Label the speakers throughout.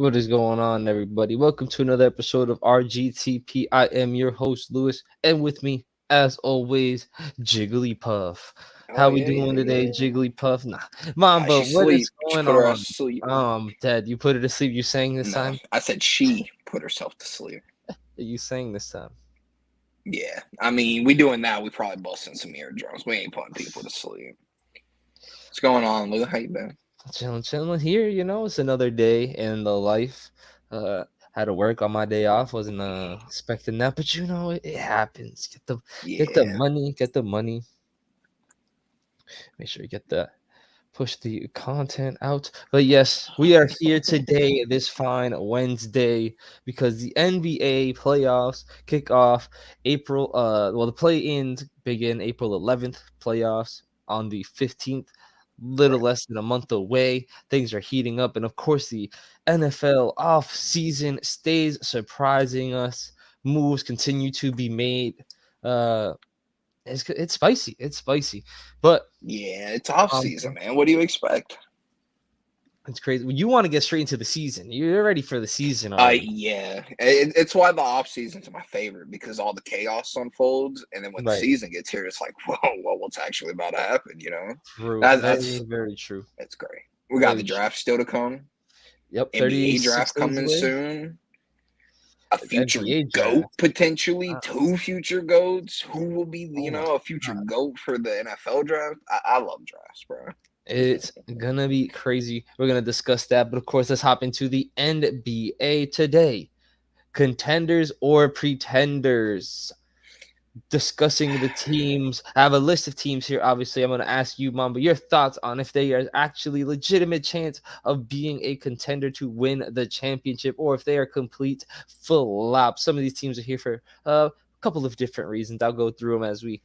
Speaker 1: What is going on, everybody? Welcome to another episode of RGTP. I am your host, Lewis, and with me, as always, Jigglypuff.
Speaker 2: Oh
Speaker 1: How we
Speaker 2: yeah,
Speaker 1: doing
Speaker 2: yeah,
Speaker 1: today,
Speaker 2: yeah.
Speaker 1: Jigglypuff? Nah, Mamba,
Speaker 2: She's
Speaker 1: what is
Speaker 2: asleep. She
Speaker 1: going
Speaker 2: put her ass
Speaker 1: on?
Speaker 2: to sleep.
Speaker 1: Dead. You put her to sleep. You sang this
Speaker 2: No,
Speaker 1: time?
Speaker 2: I said she put herself to sleep.
Speaker 1: You sang this time.
Speaker 2: Yeah, I mean, we doing that. We probably busting some eardrums. We ain't putting people to sleep. What's going on, Lou? How you been?
Speaker 1: Chilling here. It's another day in the life. Had to work on my day off. Wasn't expecting that, but it happens. Get the
Speaker 2: Yeah,
Speaker 1: money. Get the money. Make sure you get the push the content out. But yes, we are here today, this fine Wednesday, because the NBA playoffs kick off April. The play-ins begin April 11th. Playoffs on the 15th. Little
Speaker 2: right.
Speaker 1: less than a month away. Things are heating up, and of course, the NFL off season stays surprising us. Moves continue to be made. Uh, it's spicy. It's spicy, but
Speaker 2: Yeah, it's off
Speaker 1: um,
Speaker 2: season, man. What do you expect?
Speaker 1: it's crazy. You want to get straight into the season. You're ready for the season already.
Speaker 2: Yeah, it's why the off season's my favorite because all the chaos unfolds, and then when the
Speaker 1: Right.
Speaker 2: season gets here, it's like, whoa, well, what's actually about to happen?
Speaker 1: True.
Speaker 2: That,
Speaker 1: Very,
Speaker 2: that's
Speaker 1: very true.
Speaker 2: that's great. We got the
Speaker 1: Very true.
Speaker 2: draft still to come.
Speaker 1: Yep.
Speaker 2: NBA
Speaker 1: 36
Speaker 2: draft
Speaker 1: days
Speaker 2: coming
Speaker 1: away.
Speaker 2: soon. A
Speaker 1: The
Speaker 2: future
Speaker 1: NBA
Speaker 2: GOAT,
Speaker 1: draft.
Speaker 2: potentially
Speaker 1: Wow.
Speaker 2: two future GOATs. Who will be,
Speaker 1: Oh my
Speaker 2: a future
Speaker 1: God.
Speaker 2: GOAT for the NFL draft? I love drafts, bro.
Speaker 1: It's gonna be crazy. We're gonna discuss that, but of course, let's hop into the NBA today. Contenders or pretenders? Discussing the teams. I have a list of teams here. Obviously, I'm going to ask you, Mamba, your thoughts on if they are actually legitimate chance of being a contender to win the championship, or if they are complete flop. Some of these teams are here for a couple of different reasons. I'll go through them as we,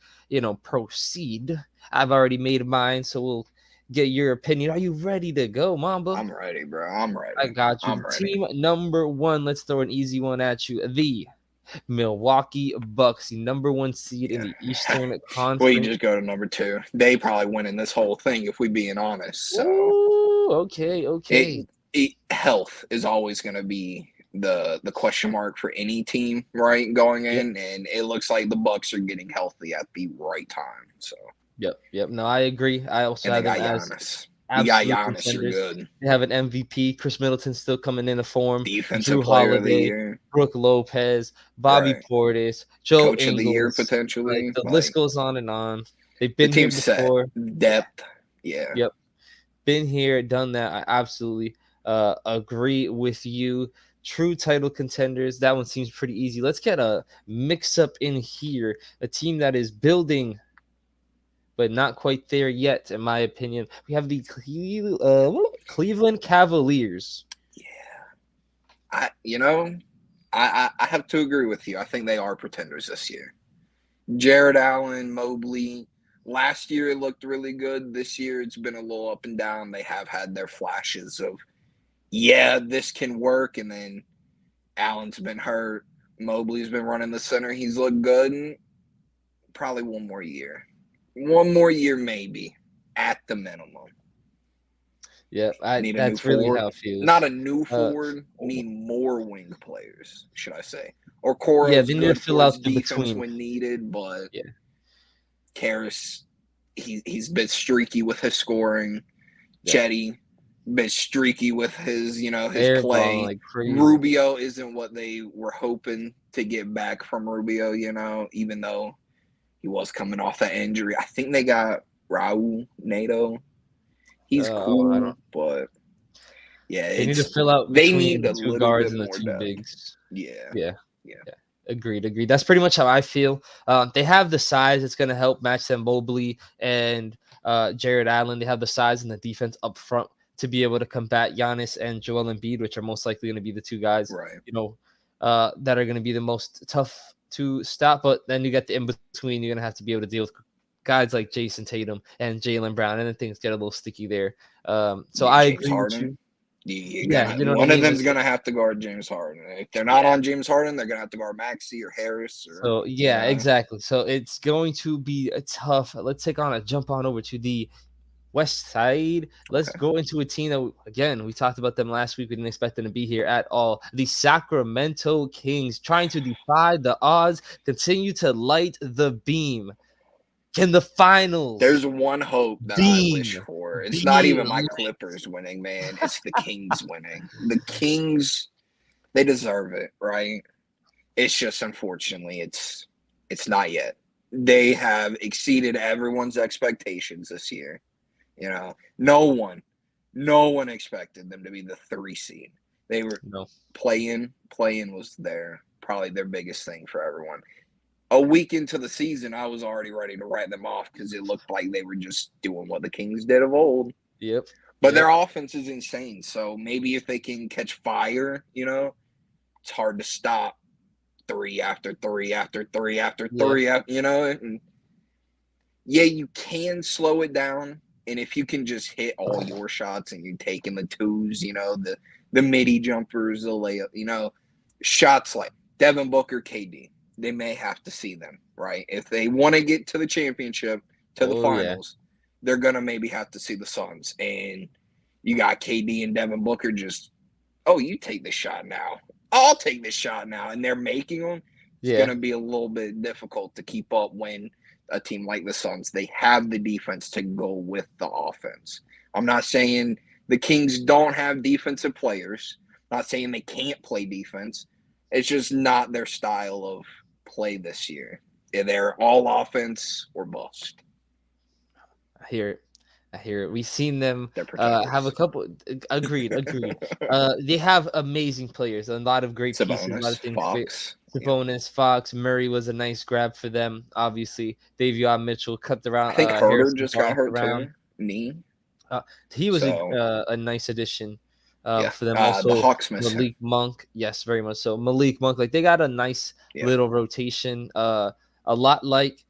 Speaker 1: proceed. I've already made mine, so we'll get your opinion. Are you ready to go, Mamba?
Speaker 2: I'm ready, bro. I'm
Speaker 1: I
Speaker 2: ready.
Speaker 1: got you.
Speaker 2: I'm
Speaker 1: The
Speaker 2: ready.
Speaker 1: team number one. Let's throw an easy one at you. The Milwaukee Bucks, the number one seed in the
Speaker 2: Yeah.
Speaker 1: Eastern
Speaker 2: Well, you
Speaker 1: Conference.
Speaker 2: just go to number two. They probably winning this whole thing if we being honest. So
Speaker 1: Ooh, okay, okay.
Speaker 2: health is always going to be the question mark for any team, right? Going
Speaker 1: Yep,
Speaker 2: in, and it looks like the Bucks are getting healthy at the right time. So,
Speaker 1: yep. No, I agree. I also
Speaker 2: and they
Speaker 1: have them
Speaker 2: got
Speaker 1: as
Speaker 2: Giannis. You got
Speaker 1: absolute
Speaker 2: Giannis, you're
Speaker 1: contenders.
Speaker 2: good.
Speaker 1: They have an MVP. Chris Middleton still coming into form.
Speaker 2: Defensive
Speaker 1: Drew
Speaker 2: player of the
Speaker 1: Holiday,
Speaker 2: year,
Speaker 1: Brooke Lopez, Bobby
Speaker 2: right?
Speaker 1: Portis, Joe
Speaker 2: Coach of the year
Speaker 1: Ingles. Like
Speaker 2: potentially.
Speaker 1: the list
Speaker 2: Like
Speaker 1: goes on and on. They've
Speaker 2: the
Speaker 1: been here
Speaker 2: team's set.
Speaker 1: before. Yeah.
Speaker 2: Depth, yeah.
Speaker 1: Yep. Been here, done that. I absolutely agree with you. True title contenders. That one seems pretty easy. Let's get a mix up in here. A team that is building, but not quite there yet, in my opinion. We have the Cleveland Cavaliers.
Speaker 2: Yeah. I have to agree with you. I think they are pretenders this year. Jared Allen, Mobley. Last year it looked really good. This year it's been a little up and down. They have had their flashes of, yeah, this can work. And then Allen's been hurt. Mobley's been running the center. He's looked good. And probably one more year. One more year, maybe, at the minimum.
Speaker 1: Yeah,
Speaker 2: Need a new
Speaker 1: that's really
Speaker 2: forward.
Speaker 1: how it
Speaker 2: Not
Speaker 1: feels.
Speaker 2: a new
Speaker 1: Uh,
Speaker 2: forward. Need more wing players, should I say? Or
Speaker 1: yeah,
Speaker 2: Coro's
Speaker 1: they need to
Speaker 2: good
Speaker 1: fill
Speaker 2: for his
Speaker 1: out the
Speaker 2: defense
Speaker 1: between.
Speaker 2: when needed, but
Speaker 1: Yeah,
Speaker 2: Karras, he's been streaky with his scoring.
Speaker 1: yep.
Speaker 2: Chetty, been streaky with his his
Speaker 1: Airballing
Speaker 2: play.
Speaker 1: like crazy.
Speaker 2: Rubio isn't what they were hoping to get back from Rubio. Even though he was coming off that injury. I think they got Raul Nato. He's
Speaker 1: I
Speaker 2: cool,
Speaker 1: don't.
Speaker 2: but yeah,
Speaker 1: They need to
Speaker 2: it's
Speaker 1: fill out
Speaker 2: they
Speaker 1: between
Speaker 2: need
Speaker 1: the
Speaker 2: a
Speaker 1: two
Speaker 2: little
Speaker 1: guards
Speaker 2: bit
Speaker 1: and the
Speaker 2: more
Speaker 1: two
Speaker 2: depth.
Speaker 1: bigs.
Speaker 2: Yeah,
Speaker 1: Yeah,
Speaker 2: yeah,
Speaker 1: yeah. Agreed. That's pretty much how I feel. They have the size. It's going to help match them Mobley and Jared Allen. They have the size and the defense up front to be able to combat Giannis and Joel Embiid, which are most likely going to be the two guys,
Speaker 2: right.
Speaker 1: that are going to be the most tough to stop. But then you get the in between. You're going to have to be able to deal with guys like Jason Tatum and Jalen Brown, and then things get a little sticky there. So
Speaker 2: Yeah,
Speaker 1: I
Speaker 2: James
Speaker 1: agree with
Speaker 2: Harden.
Speaker 1: you.
Speaker 2: You're
Speaker 1: Yeah,
Speaker 2: gonna
Speaker 1: you know what I
Speaker 2: one of
Speaker 1: mean.
Speaker 2: them's gonna have to guard James Harden. If they're not
Speaker 1: Yeah.
Speaker 2: on James Harden, they're gonna have to guard Maxey or Harris or
Speaker 1: So yeah, exactly. So it's going to be a tough. Let's take on a jump on over to the West Side. Let's
Speaker 2: Okay.
Speaker 1: go into a team that, again, we talked about them last week. We didn't expect them to be here at all. The Sacramento Kings, trying to defy the odds, continue to light the beam. Can the finals
Speaker 2: There's one hope that I wish
Speaker 1: beam
Speaker 2: for. It's not
Speaker 1: be
Speaker 2: even my
Speaker 1: lit?
Speaker 2: Clippers winning, man. It's the Kings winning. The Kings, they deserve it, right? It's just unfortunately it's not yet. They have exceeded everyone's expectations this year. You know, no one expected them to be the 3 seed. They were
Speaker 1: No.
Speaker 2: playing was probably their biggest thing for everyone. A week into the season, I was already ready to write them off because it looked like they were just doing what the Kings did of old.
Speaker 1: Yep.
Speaker 2: But
Speaker 1: Yep.
Speaker 2: their offense is insane. So maybe if they can catch fire, it's hard to stop three after three after three after
Speaker 1: Yeah.
Speaker 2: three, and yeah, you can slow it down. And if you can just hit all your shots and you're taking the twos, the midi jumpers, the layup, shots like Devin Booker, KD, they may have to see them, right? If they want to get to the championship, to the
Speaker 1: Oh yeah.
Speaker 2: finals, they're going to maybe have to see the Suns. And you got KD and Devin Booker just, oh, you take this shot now. I'll take this shot now. And they're making them. It's going
Speaker 1: Yeah.
Speaker 2: to be a little bit difficult to keep up when a team like the Suns, they have the defense to go with the offense. I'm not saying the Kings don't have defensive players. I'm not saying they can't play defense. It's just not their style of play this year. They're all offense or bust.
Speaker 1: I hear it. I hear it. We've seen them
Speaker 2: They're
Speaker 1: have a
Speaker 2: pretenders.
Speaker 1: couple. Agreed. Agreed. They have amazing players, a lot of great pieces, a lot of
Speaker 2: Sabonis,
Speaker 1: things fit.
Speaker 2: Fox. Yeah.
Speaker 1: Sabonis, Fox, Murray was a nice grab for them. Obviously, Davion Mitchell kept
Speaker 2: I
Speaker 1: around.
Speaker 2: think Herter
Speaker 1: Harrison
Speaker 2: just got
Speaker 1: Barnes
Speaker 2: hurt
Speaker 1: around.
Speaker 2: too. Knee.
Speaker 1: Uh, he was
Speaker 2: So
Speaker 1: a nice addition
Speaker 2: yeah.
Speaker 1: for them.
Speaker 2: The
Speaker 1: Also,
Speaker 2: Hawks miss him.
Speaker 1: Malik Monk, yes, very much so. Malik Monk, like they got a nice
Speaker 2: Yeah.
Speaker 1: little rotation. A lot like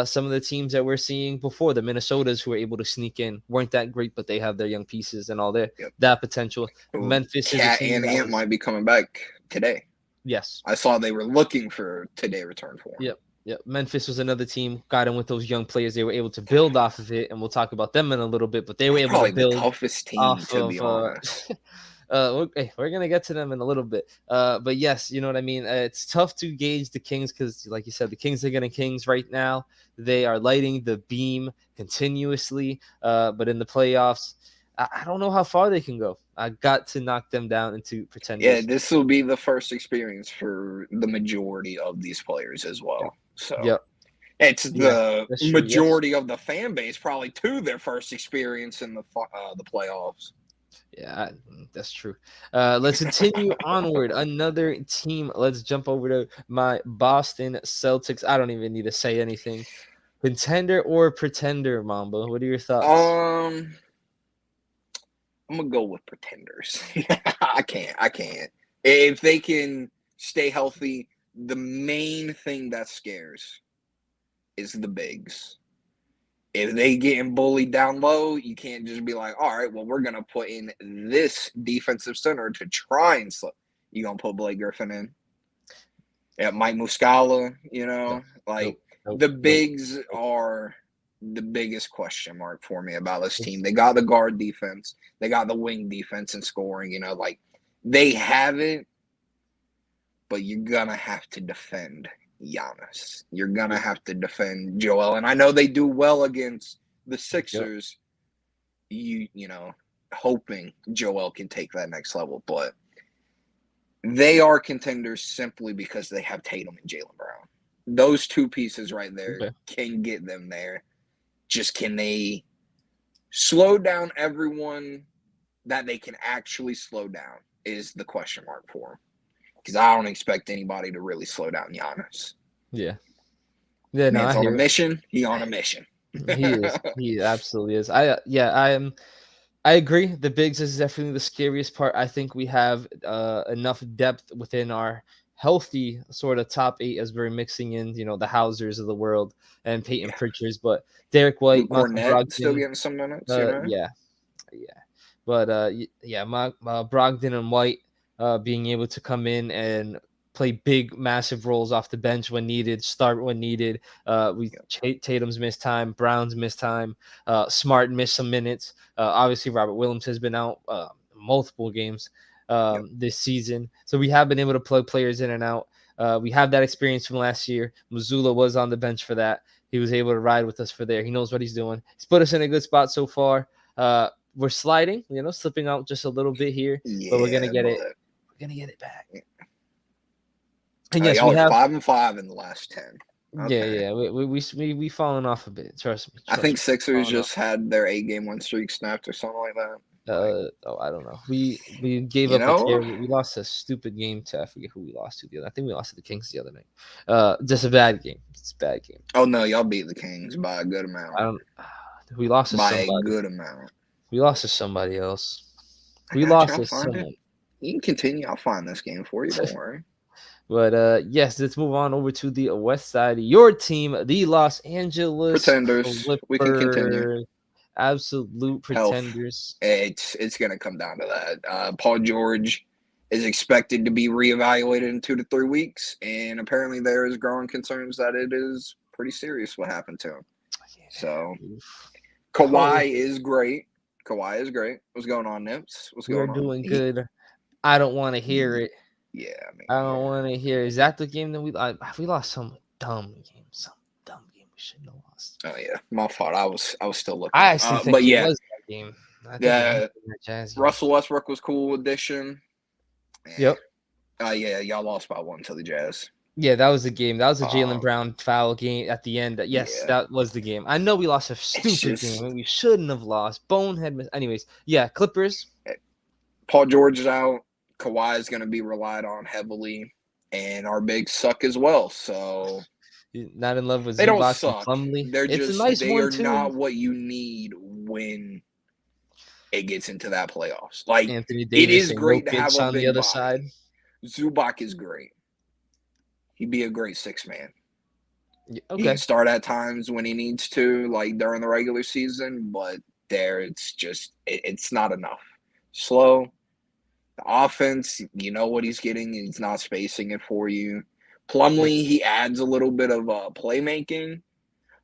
Speaker 1: some of the teams that we're seeing before, the Minnesotas who were able to sneak in, weren't that great, but they have their young pieces and all
Speaker 2: Yep.
Speaker 1: that potential.
Speaker 2: Well,
Speaker 1: Memphis is a
Speaker 2: Cat
Speaker 1: team
Speaker 2: and
Speaker 1: that
Speaker 2: Ant
Speaker 1: was,
Speaker 2: might be coming back today.
Speaker 1: yes.
Speaker 2: I saw they were looking for today return for him.
Speaker 1: Yep. Yep. Memphis was another team, got in with those young players. They were able to build off of it, and we'll talk about them in a little bit, but they were
Speaker 2: They're
Speaker 1: able to
Speaker 2: probably the
Speaker 1: build
Speaker 2: toughest team,
Speaker 1: off
Speaker 2: to be
Speaker 1: of
Speaker 2: honest.
Speaker 1: we're gonna get to them in a little bit. But yes, you know what I mean. It's tough to gauge the Kings because, like you said, the Kings are getting Kings right now. They are lighting the beam continuously. But in the playoffs, I don't know how far they can go. I got to knock them down into
Speaker 2: Yeah,
Speaker 1: pretenders.
Speaker 2: this will be the first experience for the majority of these players as
Speaker 1: Yep.
Speaker 2: well. So
Speaker 1: Yep.
Speaker 2: it's
Speaker 1: Yeah,
Speaker 2: the
Speaker 1: that's true. Yes.
Speaker 2: majority of the fan base probably too their first experience in the playoffs.
Speaker 1: Yeah, that's true. Let's continue onward. Another team. Let's jump over to my Boston Celtics. I don't even need to say anything. Contender or pretender, Mamba? What are your thoughts?
Speaker 2: I'm gonna go with pretenders. I can't. If they can stay healthy, the main thing that scares is the bigs. If they getting bullied down low, you can't just be like, all right, well, we're gonna put in this defensive center to try and slow. You gonna put Blake Griffin in? Yeah, Mike Muscala,
Speaker 1: No,
Speaker 2: like
Speaker 1: nope, nope,
Speaker 2: the
Speaker 1: nope,
Speaker 2: bigs
Speaker 1: nope.
Speaker 2: are the biggest question mark for me about this team. They got the guard defense, they got the wing defense and scoring, like they have it, but you're gonna have to defend Giannis. You're gonna
Speaker 1: Yep,
Speaker 2: have to defend Joel. And I know they do well against the
Speaker 1: yep,
Speaker 2: Sixers, hoping Joel can take that next level, but they are contenders simply because they have Tatum and Jaylen Brown. Those two pieces right there
Speaker 1: okay.
Speaker 2: can get them there. Just can they slow down everyone that they can actually slow down is the question mark for them. Because I don't expect anybody to really slow down Giannis.
Speaker 1: Yeah, yeah. No, I
Speaker 2: Man's on a
Speaker 1: hear it.
Speaker 2: mission. He on a mission.
Speaker 1: He is. He absolutely is. I am. I agree. The bigs is definitely the scariest part. I think we have enough depth within our healthy sort of top eight as we're mixing in, the Hausers of the world and Peyton
Speaker 2: Yeah.
Speaker 1: Pritchards, but Derek
Speaker 2: Luke
Speaker 1: White, Malcolm
Speaker 2: Cornett still
Speaker 1: Brogdon,
Speaker 2: getting some minutes.
Speaker 1: yeah, yeah, but yeah, Brogdon and White being able to come in and play big, massive roles off the bench when needed, start when needed. Tatum's missed time, Brown's missed time, Smart missed some minutes. Obviously, Robert Williams has been out multiple games this season, so we have been able to plug players in and out. We have that experience from last year. Mazzulla was on the bench for that. He was able to ride with us for there. He knows what he's doing. He's put us in a good spot so far. We're sliding, slipping out just a little bit here, but we're gonna get it. We're gonna get it back. And yes,
Speaker 2: y'all
Speaker 1: we have
Speaker 2: 5-5 in the last 10.
Speaker 1: Okay. Yeah. We fallen off a bit. Trust me.
Speaker 2: I think Sixers just had their 8-game win streak snapped or something like that.
Speaker 1: I don't know. We gave up a terrible. We lost a stupid game to, I forget who we lost to the other. I think we lost to the Kings the other night. Just a bad game. It's a bad game.
Speaker 2: Oh no, y'all beat the Kings by a good amount.
Speaker 1: We lost to somebody.
Speaker 2: By a good amount.
Speaker 1: We lost to somebody else. We lost to someone.
Speaker 2: You can continue. I'll find this game for you. Don't worry.
Speaker 1: But yes, let's move on over to the west side. Your team, the Los Angeles
Speaker 2: Pretenders.
Speaker 1: Clippers.
Speaker 2: We can continue.
Speaker 1: Absolute pretenders.
Speaker 2: It's going to come down to that. Paul George is expected to be reevaluated in 2 to 3 weeks, and apparently there is growing concerns that it is pretty serious what happened to him. So Kawhi is great. What's going on, Nips? What's going on?
Speaker 1: We're doing good. I don't want to hear it.
Speaker 2: Yeah,
Speaker 1: I don't want to hear. Is that the game that we lost? Some dumb game. Some dumb game we shouldn't have lost.
Speaker 2: Oh yeah, my fault. I was still looking.
Speaker 1: I actually think it was that game.
Speaker 2: Yeah, Russell Westbrook was cool addition.
Speaker 1: Yep.
Speaker 2: Yeah, y'all lost by 1 to the Jazz.
Speaker 1: Yeah, that was the game. That was a Jaylen Brown foul game at the end. Yes, that was the game. I know we lost a stupid game and we shouldn't have lost. Bonehead. Anyways, yeah, Clippers.
Speaker 2: Paul George is out. Kawhi is going to be relied on heavily, and our bigs suck as well. So
Speaker 1: not in love with
Speaker 2: they
Speaker 1: Zubac
Speaker 2: don't suck.
Speaker 1: Plumlee.
Speaker 2: They're
Speaker 1: it's
Speaker 2: just
Speaker 1: a nice
Speaker 2: they
Speaker 1: one
Speaker 2: are
Speaker 1: too.
Speaker 2: not what you need when it gets into that playoffs. Like
Speaker 1: Anthony Davis,
Speaker 2: it is great to have
Speaker 1: on the other side.
Speaker 2: Zubac is great. He'd be a great 6-man.
Speaker 1: Yeah, okay.
Speaker 2: He can start at times when he needs to, like during the regular season, but it's not enough. Slow. The offense, you know what he's getting. He's not spacing it for you. Plumlee, he adds a little bit of playmaking,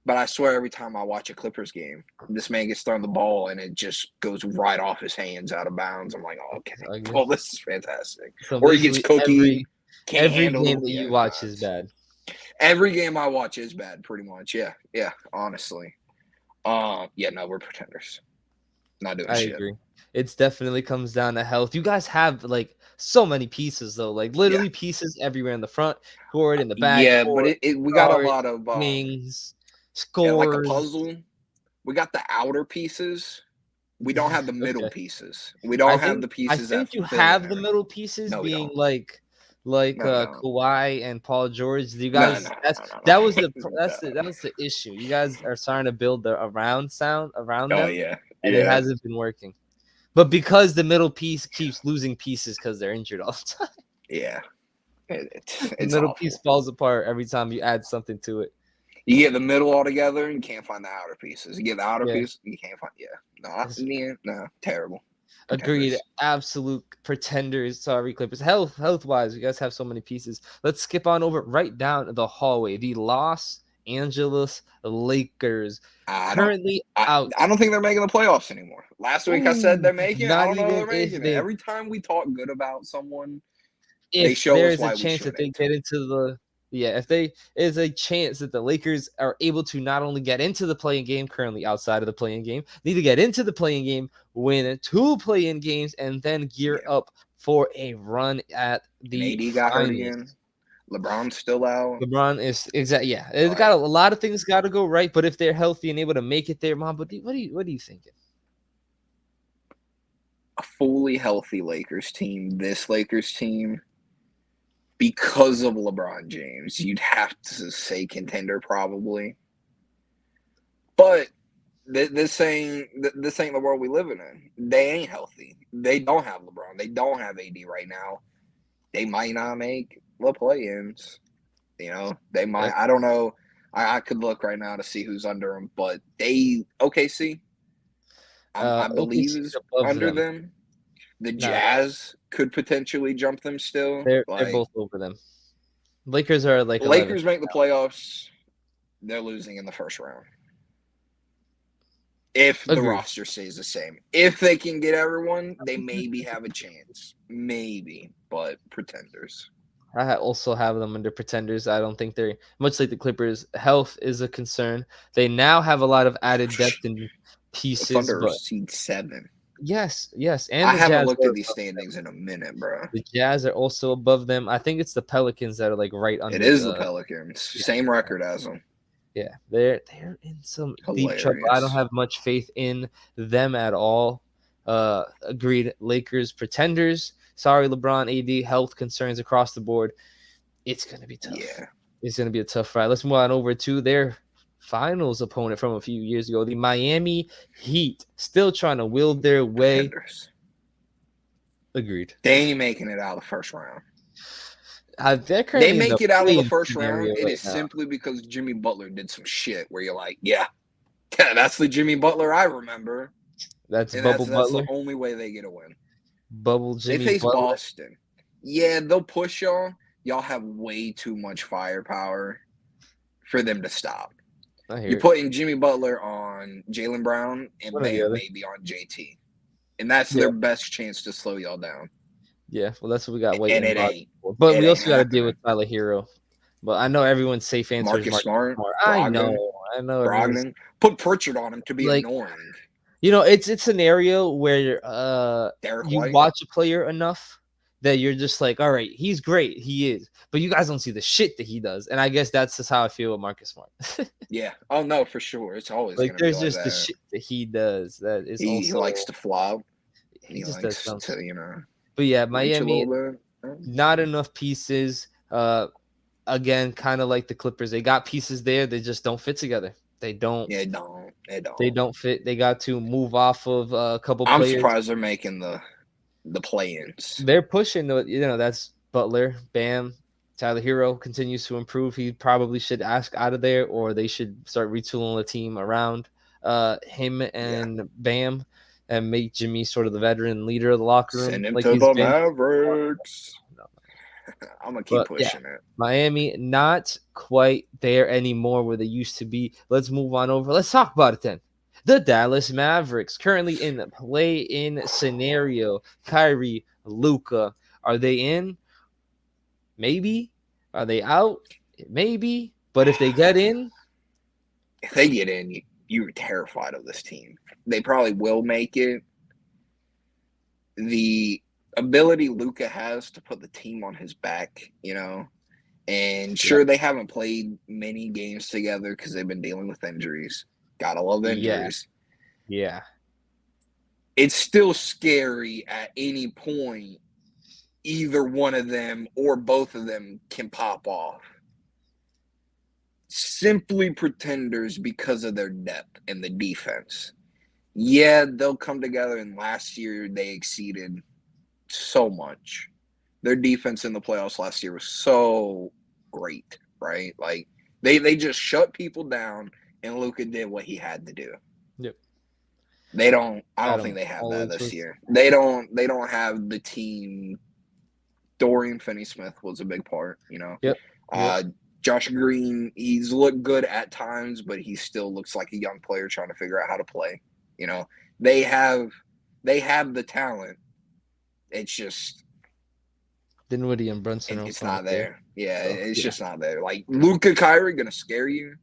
Speaker 2: but I swear every time I watch a Clippers game, this man gets thrown the ball and it just goes right off his hands out of bounds. I'm like, okay, well, this is fantastic.
Speaker 1: So
Speaker 2: or he gets cookie.
Speaker 1: Every game that you watch is bad.
Speaker 2: Every game I watch is bad, pretty much. Yeah, honestly. No, we're pretenders. Not doing shit.
Speaker 1: I agree. It definitely comes down to health. You guys have like so many pieces though, like literally pieces everywhere in the front court, in the back.
Speaker 2: Yeah,
Speaker 1: court,
Speaker 2: but we got a lot of
Speaker 1: wings, scores,
Speaker 2: like a puzzle. We got the outer pieces. We don't have the middle pieces. We don't have the pieces.
Speaker 1: I think you have the middle pieces being like Kawhi and Paul George. You guys, that was the issue. You guys are starting to build the around them. And it hasn't been working. But because the middle piece keeps losing pieces because they're injured all the time.
Speaker 2: Yeah.
Speaker 1: The middle piece falls apart every time you add something to it.
Speaker 2: You get the middle all together and you can't find the outer pieces. You get the outer piece, you can't find no, terrible.
Speaker 1: Agreed. Absolute pretenders. Sorry, Clippers. Health-wise, you guys have so many pieces. Let's skip on over right down the hallway. The Los Angeles Lakers currently out.
Speaker 2: I don't think they're making the playoffs anymore. Last week I said they're making it. I don't know if they're making it. Every time we talk good about someone, they show us why we shouldn't. If there's a chance that they get into the if there is a chance that the Lakers are able to not only get into the play-in game, currently outside of the play-in game, need to get into the play-in game, win 2 play-in games, and then gear up for a run at the AD got hurt again. LeBron's still out.
Speaker 1: LeBron is it's got a lot of things got to go right, but if they're healthy and able to make it there, Mom, what are you thinking?
Speaker 2: A fully healthy Lakers team, this Lakers team, because of LeBron James, you'd have to say contender probably. But this ain't the world we living in. They ain't healthy. They don't have LeBron. They don't have AD right now. They might not make the play-ins. They might. I don't know. I could look right now to see who's under them, but OKC, I believe is under them. The Jazz could potentially jump them still.
Speaker 1: They're both over them. Lakers are like 11th.
Speaker 2: Lakers make the playoffs. They're losing in the first round. If the
Speaker 1: Agreed.
Speaker 2: roster stays the same. If they can get everyone, they maybe have a chance. Maybe. But pretenders.
Speaker 1: Also have them under pretenders. I don't think they're much like the Clippers. Health is a concern. They now have a lot of added depth and
Speaker 2: The
Speaker 1: pieces,
Speaker 2: Thunder are
Speaker 1: but
Speaker 2: seed 7.
Speaker 1: yes, and
Speaker 2: I
Speaker 1: the
Speaker 2: haven't
Speaker 1: Jazz
Speaker 2: looked
Speaker 1: are
Speaker 2: at these
Speaker 1: above them.
Speaker 2: standings in a minute, bro.
Speaker 1: The Jazz are also above them. I think it's the Pelicans that are like right
Speaker 2: It
Speaker 1: under
Speaker 2: is the
Speaker 1: the.
Speaker 2: Pelicans.
Speaker 1: Yeah,
Speaker 2: Same record as them.
Speaker 1: yeah, they're in some deep trouble. I don't
Speaker 2: Hilarious.
Speaker 1: have much faith in them at all. Agreed. Lakers pretenders. Sorry, LeBron, AD, health concerns across the board. It's gonna be tough.
Speaker 2: Yeah.
Speaker 1: It's gonna be a tough fight. Let's move on over to their finals opponent from a few years ago, the Miami Heat, still trying to wield their way.
Speaker 2: Pretenders.
Speaker 1: Agreed.
Speaker 2: They ain't making it out of the first round.
Speaker 1: They're
Speaker 2: They
Speaker 1: currently in the
Speaker 2: make it out of the
Speaker 1: play-in
Speaker 2: first round.
Speaker 1: scenario
Speaker 2: It
Speaker 1: right
Speaker 2: is
Speaker 1: now.
Speaker 2: simply because Jimmy Butler did some shit where you're like, yeah, that's the Jimmy Butler I remember.
Speaker 1: That's
Speaker 2: And
Speaker 1: Bubble
Speaker 2: that's the
Speaker 1: Butler.
Speaker 2: only way they get a win.
Speaker 1: Bubble
Speaker 2: They
Speaker 1: Jimmy
Speaker 2: face
Speaker 1: Butler.
Speaker 2: Boston. Yeah, they'll push y'all. Y'all have way too much firepower for them to stop.
Speaker 1: I hear
Speaker 2: You're
Speaker 1: it.
Speaker 2: putting Jimmy Butler on Jaylen Brown and
Speaker 1: One or the
Speaker 2: Bam
Speaker 1: other.
Speaker 2: maybe on JT. And that's
Speaker 1: Yeah.
Speaker 2: their best chance to slow y'all down.
Speaker 1: Yeah, well, that's what we got
Speaker 2: And
Speaker 1: waiting
Speaker 2: it
Speaker 1: about.
Speaker 2: ain't.
Speaker 1: But
Speaker 2: It
Speaker 1: we
Speaker 2: ain't
Speaker 1: also got to deal
Speaker 2: happening.
Speaker 1: with Tyler Hero. But I know everyone's safe answer is
Speaker 2: Marcus
Speaker 1: Marcus
Speaker 2: Smart,
Speaker 1: Smart. I
Speaker 2: Brogdon,
Speaker 1: know everyone's
Speaker 2: Put Pritchard on him to be
Speaker 1: like,
Speaker 2: annoying.
Speaker 1: it's a scenario where
Speaker 2: Derek
Speaker 1: you
Speaker 2: White.
Speaker 1: watch a player enough that you're just like, all right, he's great, he is, but you guys don't see the shit that he does, and I guess that's just how I feel with Marcus Smart.
Speaker 2: Yeah. Oh no, for sure. It's always
Speaker 1: Like
Speaker 2: gonna be
Speaker 1: there's
Speaker 2: like
Speaker 1: just the
Speaker 2: that.
Speaker 1: shit that he does that is
Speaker 2: He
Speaker 1: also
Speaker 2: likes to flop.
Speaker 1: he
Speaker 2: He
Speaker 1: just does
Speaker 2: likes
Speaker 1: some.
Speaker 2: to,
Speaker 1: But yeah,
Speaker 2: reach a
Speaker 1: Miami,
Speaker 2: little bit.
Speaker 1: not enough pieces. Again, kind of like the Clippers, they got pieces there, they just don't fit together. They don't.
Speaker 2: Yeah, it don't. It
Speaker 1: They
Speaker 2: don't.
Speaker 1: don't fit. They got to move off of a couple
Speaker 2: I'm
Speaker 1: players.
Speaker 2: surprised they're making the play-ins.
Speaker 1: They're pushing. That's Butler, Bam, Tyler Hero continues to improve. He probably should ask out of there, or they should start retooling the team around him
Speaker 2: Yeah.
Speaker 1: and Bam, and make Jimmy sort of the veteran leader of the locker room,
Speaker 2: Send him
Speaker 1: like
Speaker 2: to
Speaker 1: he's
Speaker 2: the
Speaker 1: been.
Speaker 2: Mavericks.
Speaker 1: No.
Speaker 2: I'm gonna keep
Speaker 1: But yeah,
Speaker 2: pushing it.
Speaker 1: Miami not quite there anymore where they used to be. Let's move on over. Let's talk about it then. The Dallas Mavericks currently in the play-in scenario. Kyrie, Luca, are they in? Maybe. Are they out? Maybe. But if they get in,
Speaker 2: If they get in, you're terrified of this team. They probably will make it. The ability Luca has to put the team on his back, and sure,
Speaker 1: yep,
Speaker 2: they haven't played many games together because they've been dealing with injuries. Gotta love
Speaker 1: yeah,
Speaker 2: injuries.
Speaker 1: yeah,
Speaker 2: It's still scary at any point. Either one of them or both of them can pop off. Simply pretenders because of their depth and the defense. Yeah, they'll come together, and last year they exceeded so much. Their defense in the playoffs last year was so great, right? Like they just shut people down, and Luka did what he had to do.
Speaker 1: yep.
Speaker 2: I don't think
Speaker 1: Adam
Speaker 2: they have that
Speaker 1: always
Speaker 2: this
Speaker 1: was.
Speaker 2: year. They don't have the team. Dorian Finney-Smith was a big part,
Speaker 1: Yep, yep.
Speaker 2: Josh Green, he's looked good at times, but he still looks like a young player trying to figure out how to play. They have the talent. It's just
Speaker 1: Dinwiddie and Brunson are
Speaker 2: it's
Speaker 1: also
Speaker 2: not
Speaker 1: not there.
Speaker 2: there. Yeah,
Speaker 1: So,
Speaker 2: it's
Speaker 1: yeah.
Speaker 2: just not there. Like Luka, Kyrie gonna scare you,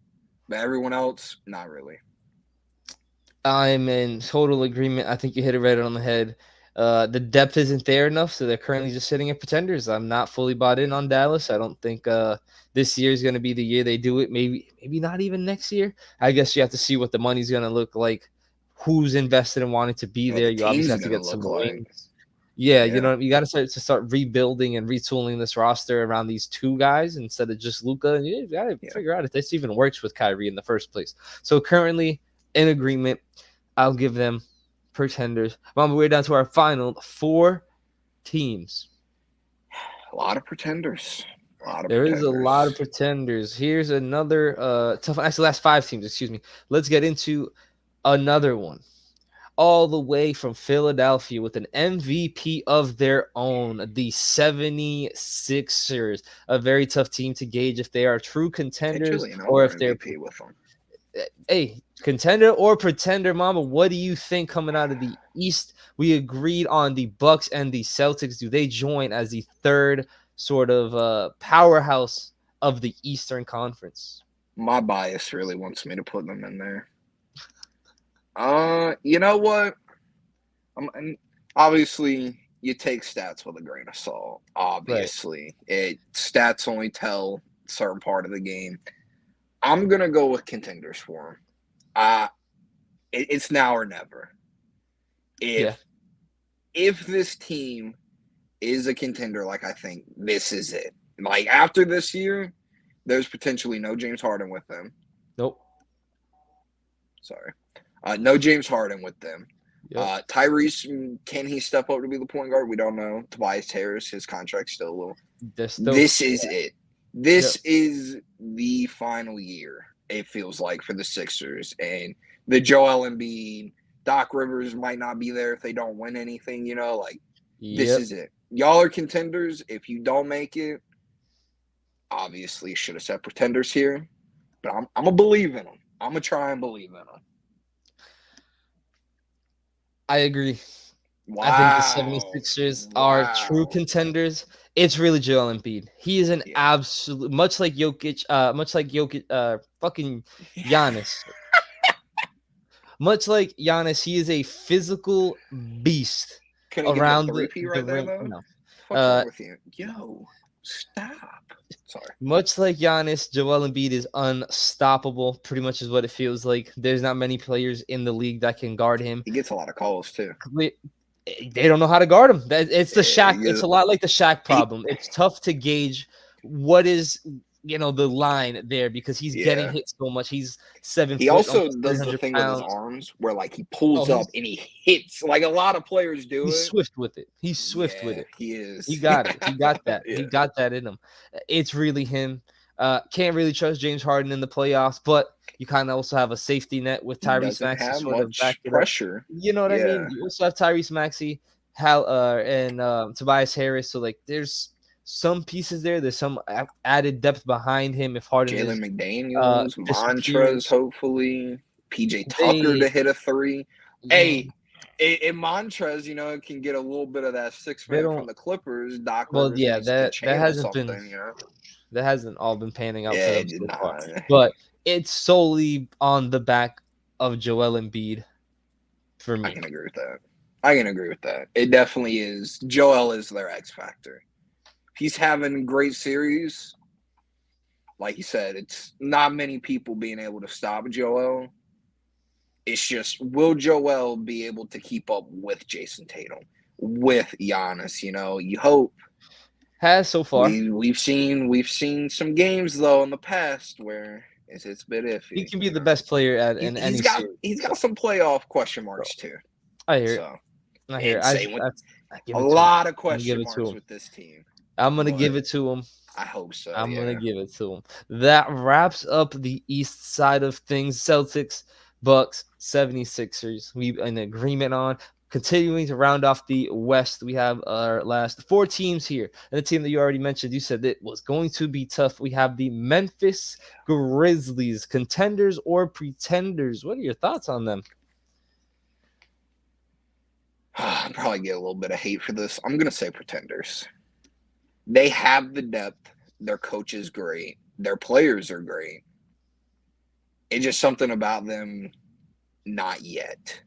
Speaker 2: but everyone else, not really.
Speaker 1: I'm in total agreement. I think you hit it right on the head. The depth isn't there enough, so they're currently just sitting at pretenders. I'm not fully bought in on Dallas. I don't think this year is going to be the year they do it. Maybe not even next year. I guess you have to see what the money's going to look like, who's invested and wanting to be
Speaker 2: What
Speaker 1: there.
Speaker 2: the
Speaker 1: You obviously
Speaker 2: team's
Speaker 1: have to
Speaker 2: gonna
Speaker 1: get some
Speaker 2: look like.
Speaker 1: wings. Yeah,
Speaker 2: Yeah.
Speaker 1: you got to start rebuilding and retooling this roster around these two guys instead of just Luka. And you got to figure out if this even works with Kyrie in the first place. So currently in agreement. I'll give them pretenders. On the way down to our final 4 teams.
Speaker 2: A lot of pretenders.
Speaker 1: There is a lot of pretenders. Here's another tough. Actually, last 5 teams. Excuse me. Let's get into another one. all the way from Philadelphia with an MVP of their own, the 76ers. A very tough team to gauge if they are true contenders
Speaker 2: Potentially
Speaker 1: or
Speaker 2: another
Speaker 1: if they're
Speaker 2: MVP with them.
Speaker 1: hey, contender or pretender, mama. What do you think coming out of the East? We agreed on the Bucks and the Celtics. Do they join as the third sort of powerhouse of the Eastern Conference?
Speaker 2: My bias really wants me to put them in there. You know what? Obviously, you take stats with a grain of salt.
Speaker 1: Right.
Speaker 2: Obviously, stats only tell a certain part of the game. I'm gonna go with contenders for them. It's now or never.
Speaker 1: Yeah.
Speaker 2: If this team is a contender, like I think this is it. Like after this year, there's potentially no James Harden with them.
Speaker 1: Nope.
Speaker 2: Sorry, no James Harden with them.
Speaker 1: Yep.
Speaker 2: Tyrese, can he step up to be the point guard? We don't know. Tobias Harris, his contract's still a little.
Speaker 1: They're still.
Speaker 2: This is it. This
Speaker 1: Yep.
Speaker 2: is the final year, it feels like, for the Sixers. And the Joel Embiid, Doc Rivers might not be there if they don't win anything, like this
Speaker 1: Yep.
Speaker 2: is it. Y'all are contenders. If you don't make it, obviously should have said pretenders here. But I'm going to believe in them. I'm going to try and believe in them.
Speaker 1: I agree.
Speaker 2: Wow.
Speaker 1: I think the 76ers are true contenders. It's really Joel Embiid. He is an absolute, much like Jokic, fucking Giannis. Much like Giannis, he is a physical beast around
Speaker 2: the
Speaker 1: the
Speaker 2: there,
Speaker 1: rim.
Speaker 2: though?
Speaker 1: No.
Speaker 2: What's wrong with you? Yo, stop. Sorry.
Speaker 1: Much like Giannis, Joel Embiid is unstoppable, pretty much is what it feels like. There's not many players in the league that can guard him.
Speaker 2: He gets a lot of calls, too.
Speaker 1: They don't know how to guard him. It's the Shaq. It's a lot like the Shaq problem. It's tough to gauge what is the line there because he's getting hit so much. He's 7 foot.
Speaker 2: He also does the
Speaker 1: 300
Speaker 2: thing
Speaker 1: pounds.
Speaker 2: with his arms where he pulls up and he hits like a lot of players do.
Speaker 1: He's swift with it. He's swift with it.
Speaker 2: He is.
Speaker 1: He got it. He got that. He got that in him. It's really him. Can't really trust James Harden in the playoffs, but you kind of also have a safety net with Tyrese Maxey sort of back it
Speaker 2: pressure.
Speaker 1: Up. You know what I mean? You also have Tyrese Maxey, and Tobias Harris. So there's some pieces there. There's some added depth behind him. If Harden
Speaker 2: Jalen McDaniels, Montrez, hopefully PJ Tucker to hit a three. Hey. In Montrez, can get a little bit of that six-man from the Clippers. Doc Rivers
Speaker 1: that hasn't been. That hasn't all been panning out for them so far. But it's solely on the back of Joel Embiid for me.
Speaker 2: I can agree with that. It definitely is. Joel is their X factor. He's having great series. Like you said, it's not many people being able to stop Joel. It's just, will Joel be able to keep up with Jason Tatum, with Giannis? You hope.
Speaker 1: Has so far.
Speaker 2: We've seen some games though in the past where it's a bit iffy.
Speaker 1: He can be the best player in any series.
Speaker 2: He's got some playoff question marks too.
Speaker 1: I hear it. I hear it.
Speaker 2: A lot of question marks with this team.
Speaker 1: I'm gonna give it to him.
Speaker 2: I hope so.
Speaker 1: I'm gonna give it to him. That wraps up the East side of things. Celtics, Bucks, 76ers. We in agreement on. Continuing to round off the West, we have our last 4 teams here. And the team that you already mentioned, you said it was going to be tough. We have the Memphis Grizzlies, contenders or pretenders. What are your thoughts on them?
Speaker 2: I'll probably get a little bit of hate for this. I'm going to say pretenders. They have the depth. Their coach is great. Their players are great. It's just something about them, not yet.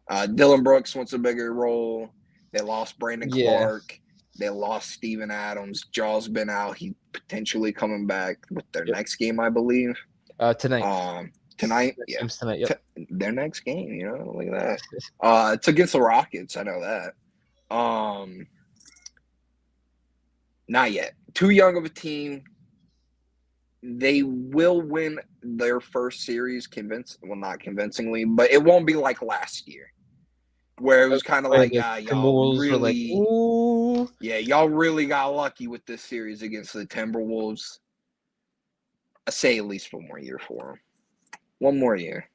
Speaker 2: Dylan Brooks wants a bigger role. They lost Brandon Clark. They lost Steven Adams. Jaw's been out. He potentially coming back with their next game, I believe.
Speaker 1: Tonight.
Speaker 2: Tonight? Yeah.
Speaker 1: Tonight, yep.
Speaker 2: Their next game, look at that. It's against the Rockets. I know that. Not yet. Too young of a team. They will win their first series not convincingly, but it won't be like last year. Where it was kind of like, y'all really,
Speaker 1: ooh.
Speaker 2: Yeah, y'all really got lucky with this series against the Timberwolves. I say at least one more year for them. One more year.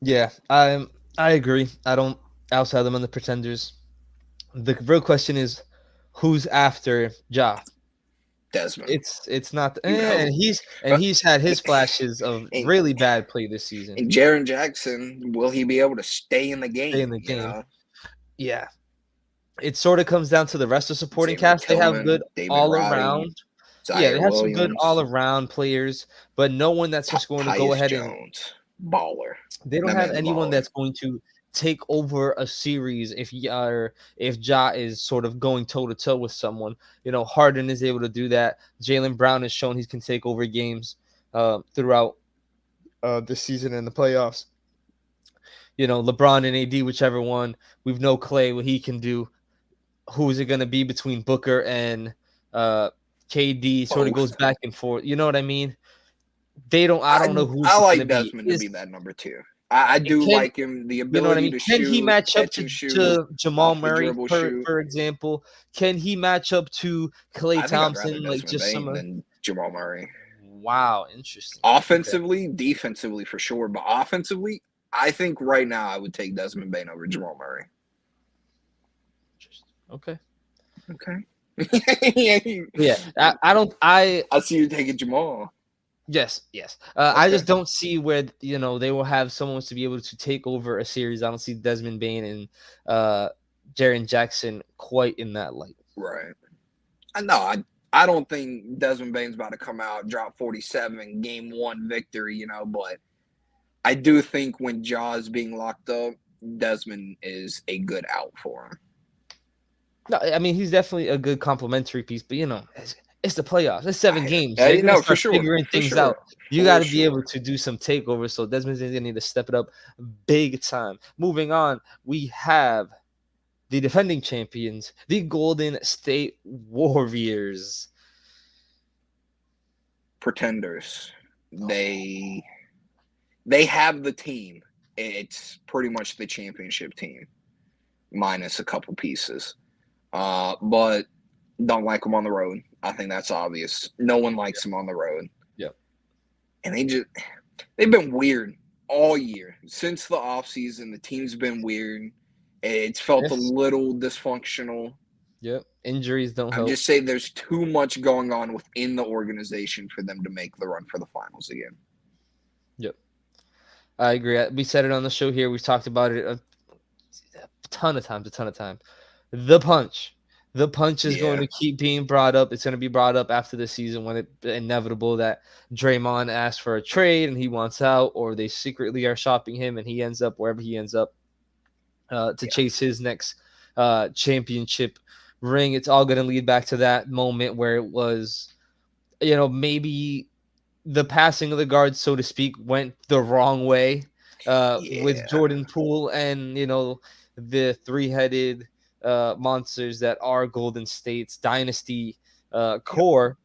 Speaker 1: Yeah, I I agree. I don't outside them on the Pretenders. The real question is, who's after Ja?
Speaker 2: Desmond,
Speaker 1: It's not,
Speaker 2: you would
Speaker 1: and
Speaker 2: hope.
Speaker 1: he's had his flashes of
Speaker 2: And,
Speaker 1: really bad play this season.
Speaker 2: and Jaren Jackson, will he be able to stay in the
Speaker 1: Stay in
Speaker 2: game?
Speaker 1: the
Speaker 2: You
Speaker 1: game.
Speaker 2: know,
Speaker 1: Yeah, it sort of comes down to the rest of supporting
Speaker 2: Xavier
Speaker 1: cast. They have good
Speaker 2: Tillman, David
Speaker 1: all
Speaker 2: Roddy,
Speaker 1: around. Yeah, they
Speaker 2: Zaire
Speaker 1: have some good all
Speaker 2: Williams,
Speaker 1: around players, but no one that's just going to go
Speaker 2: Tyus
Speaker 1: ahead and
Speaker 2: Jones, baller.
Speaker 1: they don't
Speaker 2: That
Speaker 1: have
Speaker 2: man's a
Speaker 1: anyone
Speaker 2: baller.
Speaker 1: that's going to take over a series if Ja is sort of going toe to toe with someone. Harden is able to do that. Jaylen Brown has shown he can take over games throughout the season and the playoffs. LeBron and AD, whichever one. We've know Clay what he can do. Who's it going to be between Booker and uh, KD? Sort of goes
Speaker 2: Both.
Speaker 1: back and forth. You know what I mean? They don't. I
Speaker 2: I
Speaker 1: don't know who's
Speaker 2: I
Speaker 1: it going to
Speaker 2: like
Speaker 1: be.
Speaker 2: Desmond to be that number two. I do
Speaker 1: Can
Speaker 2: like him. The
Speaker 1: You know what I
Speaker 2: ability
Speaker 1: mean?
Speaker 2: to
Speaker 1: Can he
Speaker 2: shoot,
Speaker 1: match up
Speaker 2: catch
Speaker 1: to
Speaker 2: and shoot,
Speaker 1: to Jamal
Speaker 2: off the
Speaker 1: Murray,
Speaker 2: dribble
Speaker 1: for
Speaker 2: shoot.
Speaker 1: for example? Can he match up to Klay
Speaker 2: I think I'd rather
Speaker 1: Thompson? Like
Speaker 2: Desmond
Speaker 1: just some
Speaker 2: Bain
Speaker 1: of
Speaker 2: than Jamal Murray.
Speaker 1: wow, interesting. Okay,
Speaker 2: Offensively, defensively for sure, but offensively, I think right now I would take Desmond Bain over Jamal Murray.
Speaker 1: interesting. Okay.
Speaker 2: Okay.
Speaker 1: Yeah, I don't.
Speaker 2: I see you taking Jamal.
Speaker 1: Yes, yes. I
Speaker 2: Okay.
Speaker 1: just don't see where they will have someone to be able to take over a series. I don't see Desmond Bain and Jaren Jackson quite in that light.
Speaker 2: Right. I know. I don't think Desmond Bain's about to come out, drop 47, game one victory, but I do think when Jaw's being locked up, Desmond is a good out for him.
Speaker 1: No, I mean he's definitely a good complimentary piece, but it's the playoffs. It's 7 games. They're gonna
Speaker 2: No, for
Speaker 1: start
Speaker 2: sure.
Speaker 1: figuring
Speaker 2: For
Speaker 1: things out.
Speaker 2: sure.
Speaker 1: You got
Speaker 2: For
Speaker 1: to be able
Speaker 2: sure.
Speaker 1: to do some takeovers. So Desmond's gonna need to step it up big time. Moving on, we have the defending champions, the Golden State Warriors.
Speaker 2: Pretenders. They have the team. It's pretty much the championship team, minus a couple pieces. But don't like them on the road. I think that's obvious. No one likes them on the road.
Speaker 1: Yep.
Speaker 2: And they've been weird all year. Since the offseason, the team's been weird. It's felt a
Speaker 1: Yes.
Speaker 2: little dysfunctional.
Speaker 1: Yep. Injuries don't
Speaker 2: I'm
Speaker 1: help.
Speaker 2: just saying there's too much going on within the organization for them to make the run for the finals again.
Speaker 1: Yep. I agree. We said it on the show here. We've talked about it a ton of times, a ton of times. The punch. The punch is going
Speaker 2: Yeah.
Speaker 1: to keep being brought up. It's going to be brought up after the season when it's inevitable that Draymond asks for a trade and he wants out, or they secretly are shopping him and he ends up wherever he ends up to
Speaker 2: Yeah.
Speaker 1: chase his next championship ring. It's all going to lead back to that moment where it was, maybe the passing of the guard, so to speak, went the wrong way with
Speaker 2: Yeah.
Speaker 1: Jordan Poole and the three-headed monsters that are Golden State's dynasty
Speaker 2: Yep.
Speaker 1: core.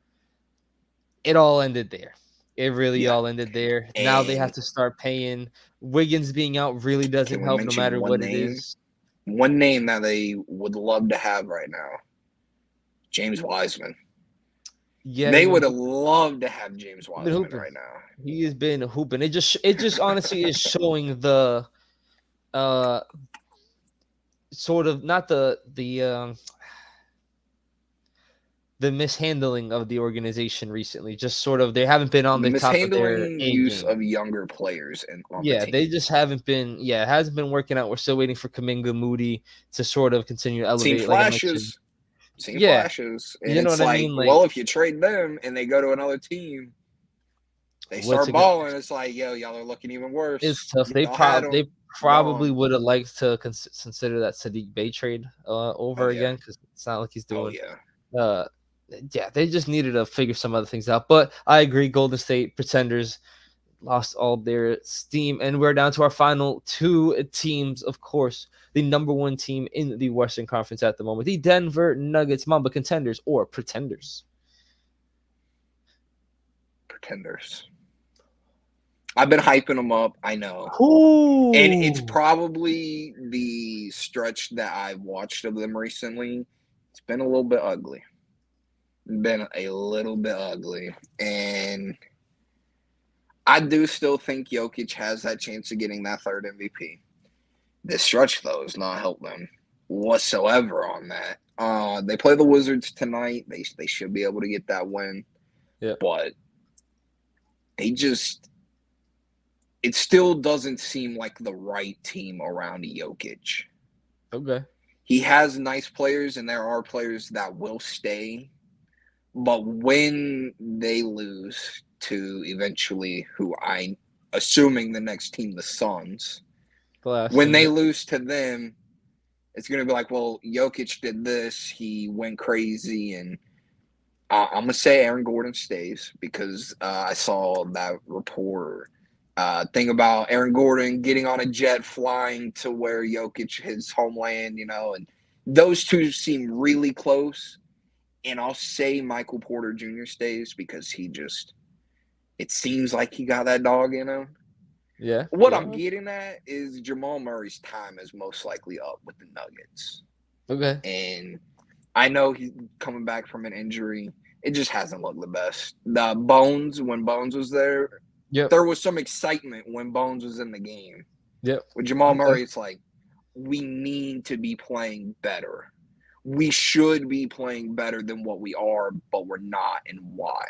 Speaker 1: It all ended there. It really
Speaker 2: Yeah.
Speaker 1: all ended there. Now they have
Speaker 2: And
Speaker 1: to start paying. Wiggins being out really doesn't
Speaker 2: can we
Speaker 1: help, no
Speaker 2: mention
Speaker 1: matter
Speaker 2: one
Speaker 1: what it
Speaker 2: name?
Speaker 1: is.
Speaker 2: One name that they would love to have right now. James Wiseman.
Speaker 1: Yeah,
Speaker 2: They would have loved to have James
Speaker 1: he's been
Speaker 2: Wiseman
Speaker 1: hooping.
Speaker 2: right now.
Speaker 1: He has been hooping. It just honestly is showing the uh sort of not the mishandling of the organization recently. Just sort of they haven't been on
Speaker 2: The
Speaker 1: the top of their
Speaker 2: mishandling
Speaker 1: A
Speaker 2: use
Speaker 1: game.
Speaker 2: of younger players on the
Speaker 1: Yeah,
Speaker 2: team.
Speaker 1: they just haven't been. Yeah, it hasn't been working out. We're still waiting for Kaminga Moody to sort of continue to
Speaker 2: Seen
Speaker 1: elevate, like I mentioned.
Speaker 2: flashes. Seen
Speaker 1: Yeah,
Speaker 2: flashes. And
Speaker 1: you know
Speaker 2: it's
Speaker 1: what I
Speaker 2: like,
Speaker 1: mean. Like,
Speaker 2: well, if you trade them and they go to another team, they
Speaker 1: what's
Speaker 2: start
Speaker 1: it gonna?
Speaker 2: balling. It's like, yo, y'all are looking even worse.
Speaker 1: It's tough. They
Speaker 2: Y'all had
Speaker 1: probably
Speaker 2: them.
Speaker 1: they probably
Speaker 2: Gone.
Speaker 1: would have liked to consider that Sadiq Bey trade
Speaker 2: Oh,
Speaker 1: over
Speaker 2: yeah.
Speaker 1: again because it's not like he's
Speaker 2: Oh,
Speaker 1: doing.
Speaker 2: yeah.
Speaker 1: Uh, yeah, they just needed to figure some other things out. But I agree, Golden State Pretenders lost all their steam, and we're down to our final two teams. Of course, the number one team in the Western Conference at the moment, the Denver Nuggets, Mamba Contenders or Pretenders.
Speaker 2: Pretenders. I've been hyping them up. I know. And it's
Speaker 1: Ooh,
Speaker 2: probably the stretch that I've watched of them recently. It's been a little bit ugly. Been a little bit ugly. And I do still think Jokic has that chance of getting that third MVP. This stretch though has not helped them whatsoever on that. They play the Wizards tonight. They should be able to get that win,
Speaker 1: Yep.
Speaker 2: but they just it still doesn't seem like the right team around Jokic.
Speaker 1: Okay.
Speaker 2: He has nice players, and there are players that will stay. But when they lose to eventually who I assuming the next team, the Suns, when
Speaker 1: Blasting.
Speaker 2: they
Speaker 1: Yep.
Speaker 2: lose to them, it's going to be like, well, Jokic did this, he went crazy, and I'm going to say Aaron Gordon stays because I saw that report thing about Aaron Gordon getting on a jet flying to where Jokic, his homeland, and those two seem really close. And I'll say Michael Porter Jr. stays because it seems like he got that dog in him.
Speaker 1: Yeah.
Speaker 2: What I'm
Speaker 1: Yeah.
Speaker 2: getting at is Jamal Murray's time is most likely up with the Nuggets.
Speaker 1: Okay.
Speaker 2: And I know he's coming back from an injury. It just hasn't looked the best. When Bones was
Speaker 1: Yep.
Speaker 2: there was some excitement when Bones was in the game.
Speaker 1: Yep.
Speaker 2: With Jamal
Speaker 1: Okay.
Speaker 2: Murray, it's like, we need to be playing better. We should be playing better than what we are, but we're not, and why?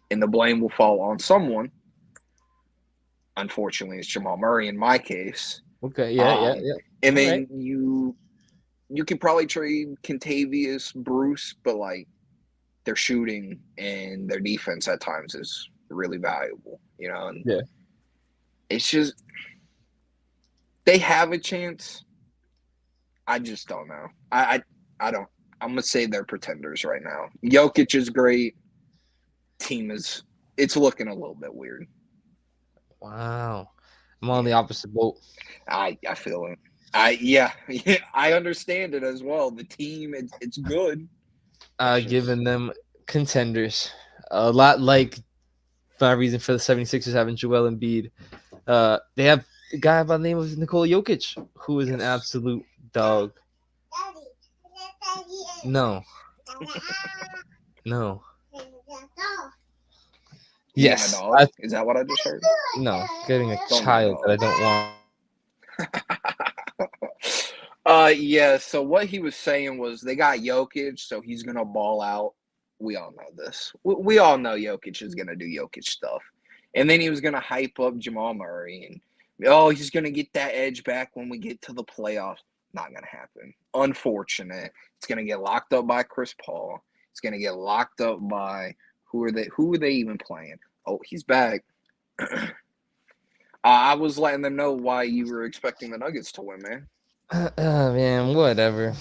Speaker 2: And the blame will fall on someone. Unfortunately, it's Jamal Murray in my case.
Speaker 1: Okay. Yeah. Yeah. Yeah.
Speaker 2: And
Speaker 1: All right.
Speaker 2: then you could probably trade Contavious, Bruce, but like their shooting and their defense at times is really valuable, and
Speaker 1: Yeah.
Speaker 2: it's just they have a chance. I just don't know. I don't. I'm gonna say they're pretenders right now. Jokic is great. Team is it's looking a little bit weird.
Speaker 1: Wow. I'm on the
Speaker 2: Yeah,
Speaker 1: opposite boat.
Speaker 2: I feel it. Yeah, I understand it as well. The team it's good. It's just
Speaker 1: Giving them contenders. A lot like my reason for the 76ers having Joel Embiid. They have a guy by the name of Nikola Jokic, who is an
Speaker 2: yes.
Speaker 1: absolute dog. No, no.
Speaker 2: You getting a
Speaker 1: Yes,
Speaker 2: dog? Is that what I just heard?
Speaker 1: no. Getting a
Speaker 2: Don't get a
Speaker 1: child that I
Speaker 2: dog.
Speaker 1: don't want.
Speaker 2: Yeah. So what he was saying was they got Jokic, so he's gonna ball out. We all know this. We all know Jokic is gonna do Jokic stuff, and then he was gonna hype up Jamal Murray and he's gonna get that edge back when we get to the playoffs. Not gonna happen. Unfortunate. It's gonna get locked up by Chris Paul. It's gonna get locked up by who are they? Who are they even playing? Oh, he's back. I was letting them know why you were expecting the Nuggets to win, man.
Speaker 1: Man, whatever.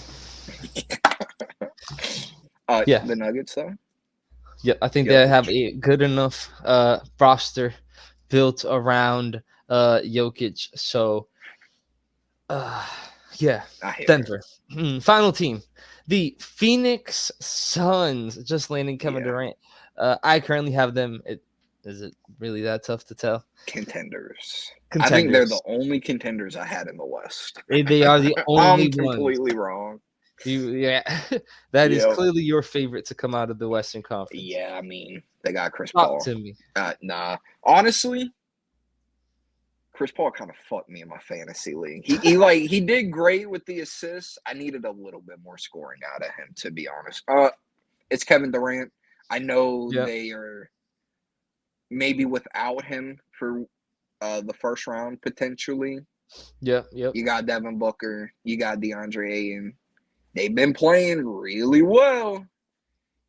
Speaker 1: Yeah,
Speaker 2: The Nuggets though.
Speaker 1: yeah. I think they have
Speaker 2: Jokic.
Speaker 1: a good enough roster built around Jokic. So uh, yeah,
Speaker 2: I hear you.
Speaker 1: Denver. Final team, the Phoenix Suns. Just landing Kevin
Speaker 2: Yeah,
Speaker 1: Durant. I currently have them. Is it really that tough to tell?
Speaker 2: contenders. I think they're the
Speaker 1: Contenders.
Speaker 2: only contenders I had in the West.
Speaker 1: They are the
Speaker 2: I'm
Speaker 1: only ones.
Speaker 2: completely wrong.
Speaker 1: Yeah, that is
Speaker 2: Yep.
Speaker 1: clearly your favorite to come out of the Western Conference.
Speaker 2: Yeah, I mean they got Chris
Speaker 1: Talk
Speaker 2: Paul.
Speaker 1: to me.
Speaker 2: Nah, honestly, Chris Paul kind of fucked me in my fantasy league. He did great with the assists. I needed a little bit more scoring out of him, to be honest. It's Kevin Durant. I know
Speaker 1: Yeah,
Speaker 2: they are maybe without him for the first round potentially.
Speaker 1: yeah, yep,
Speaker 2: You got Devin Booker, you got DeAndre Ayton. They've been playing really well,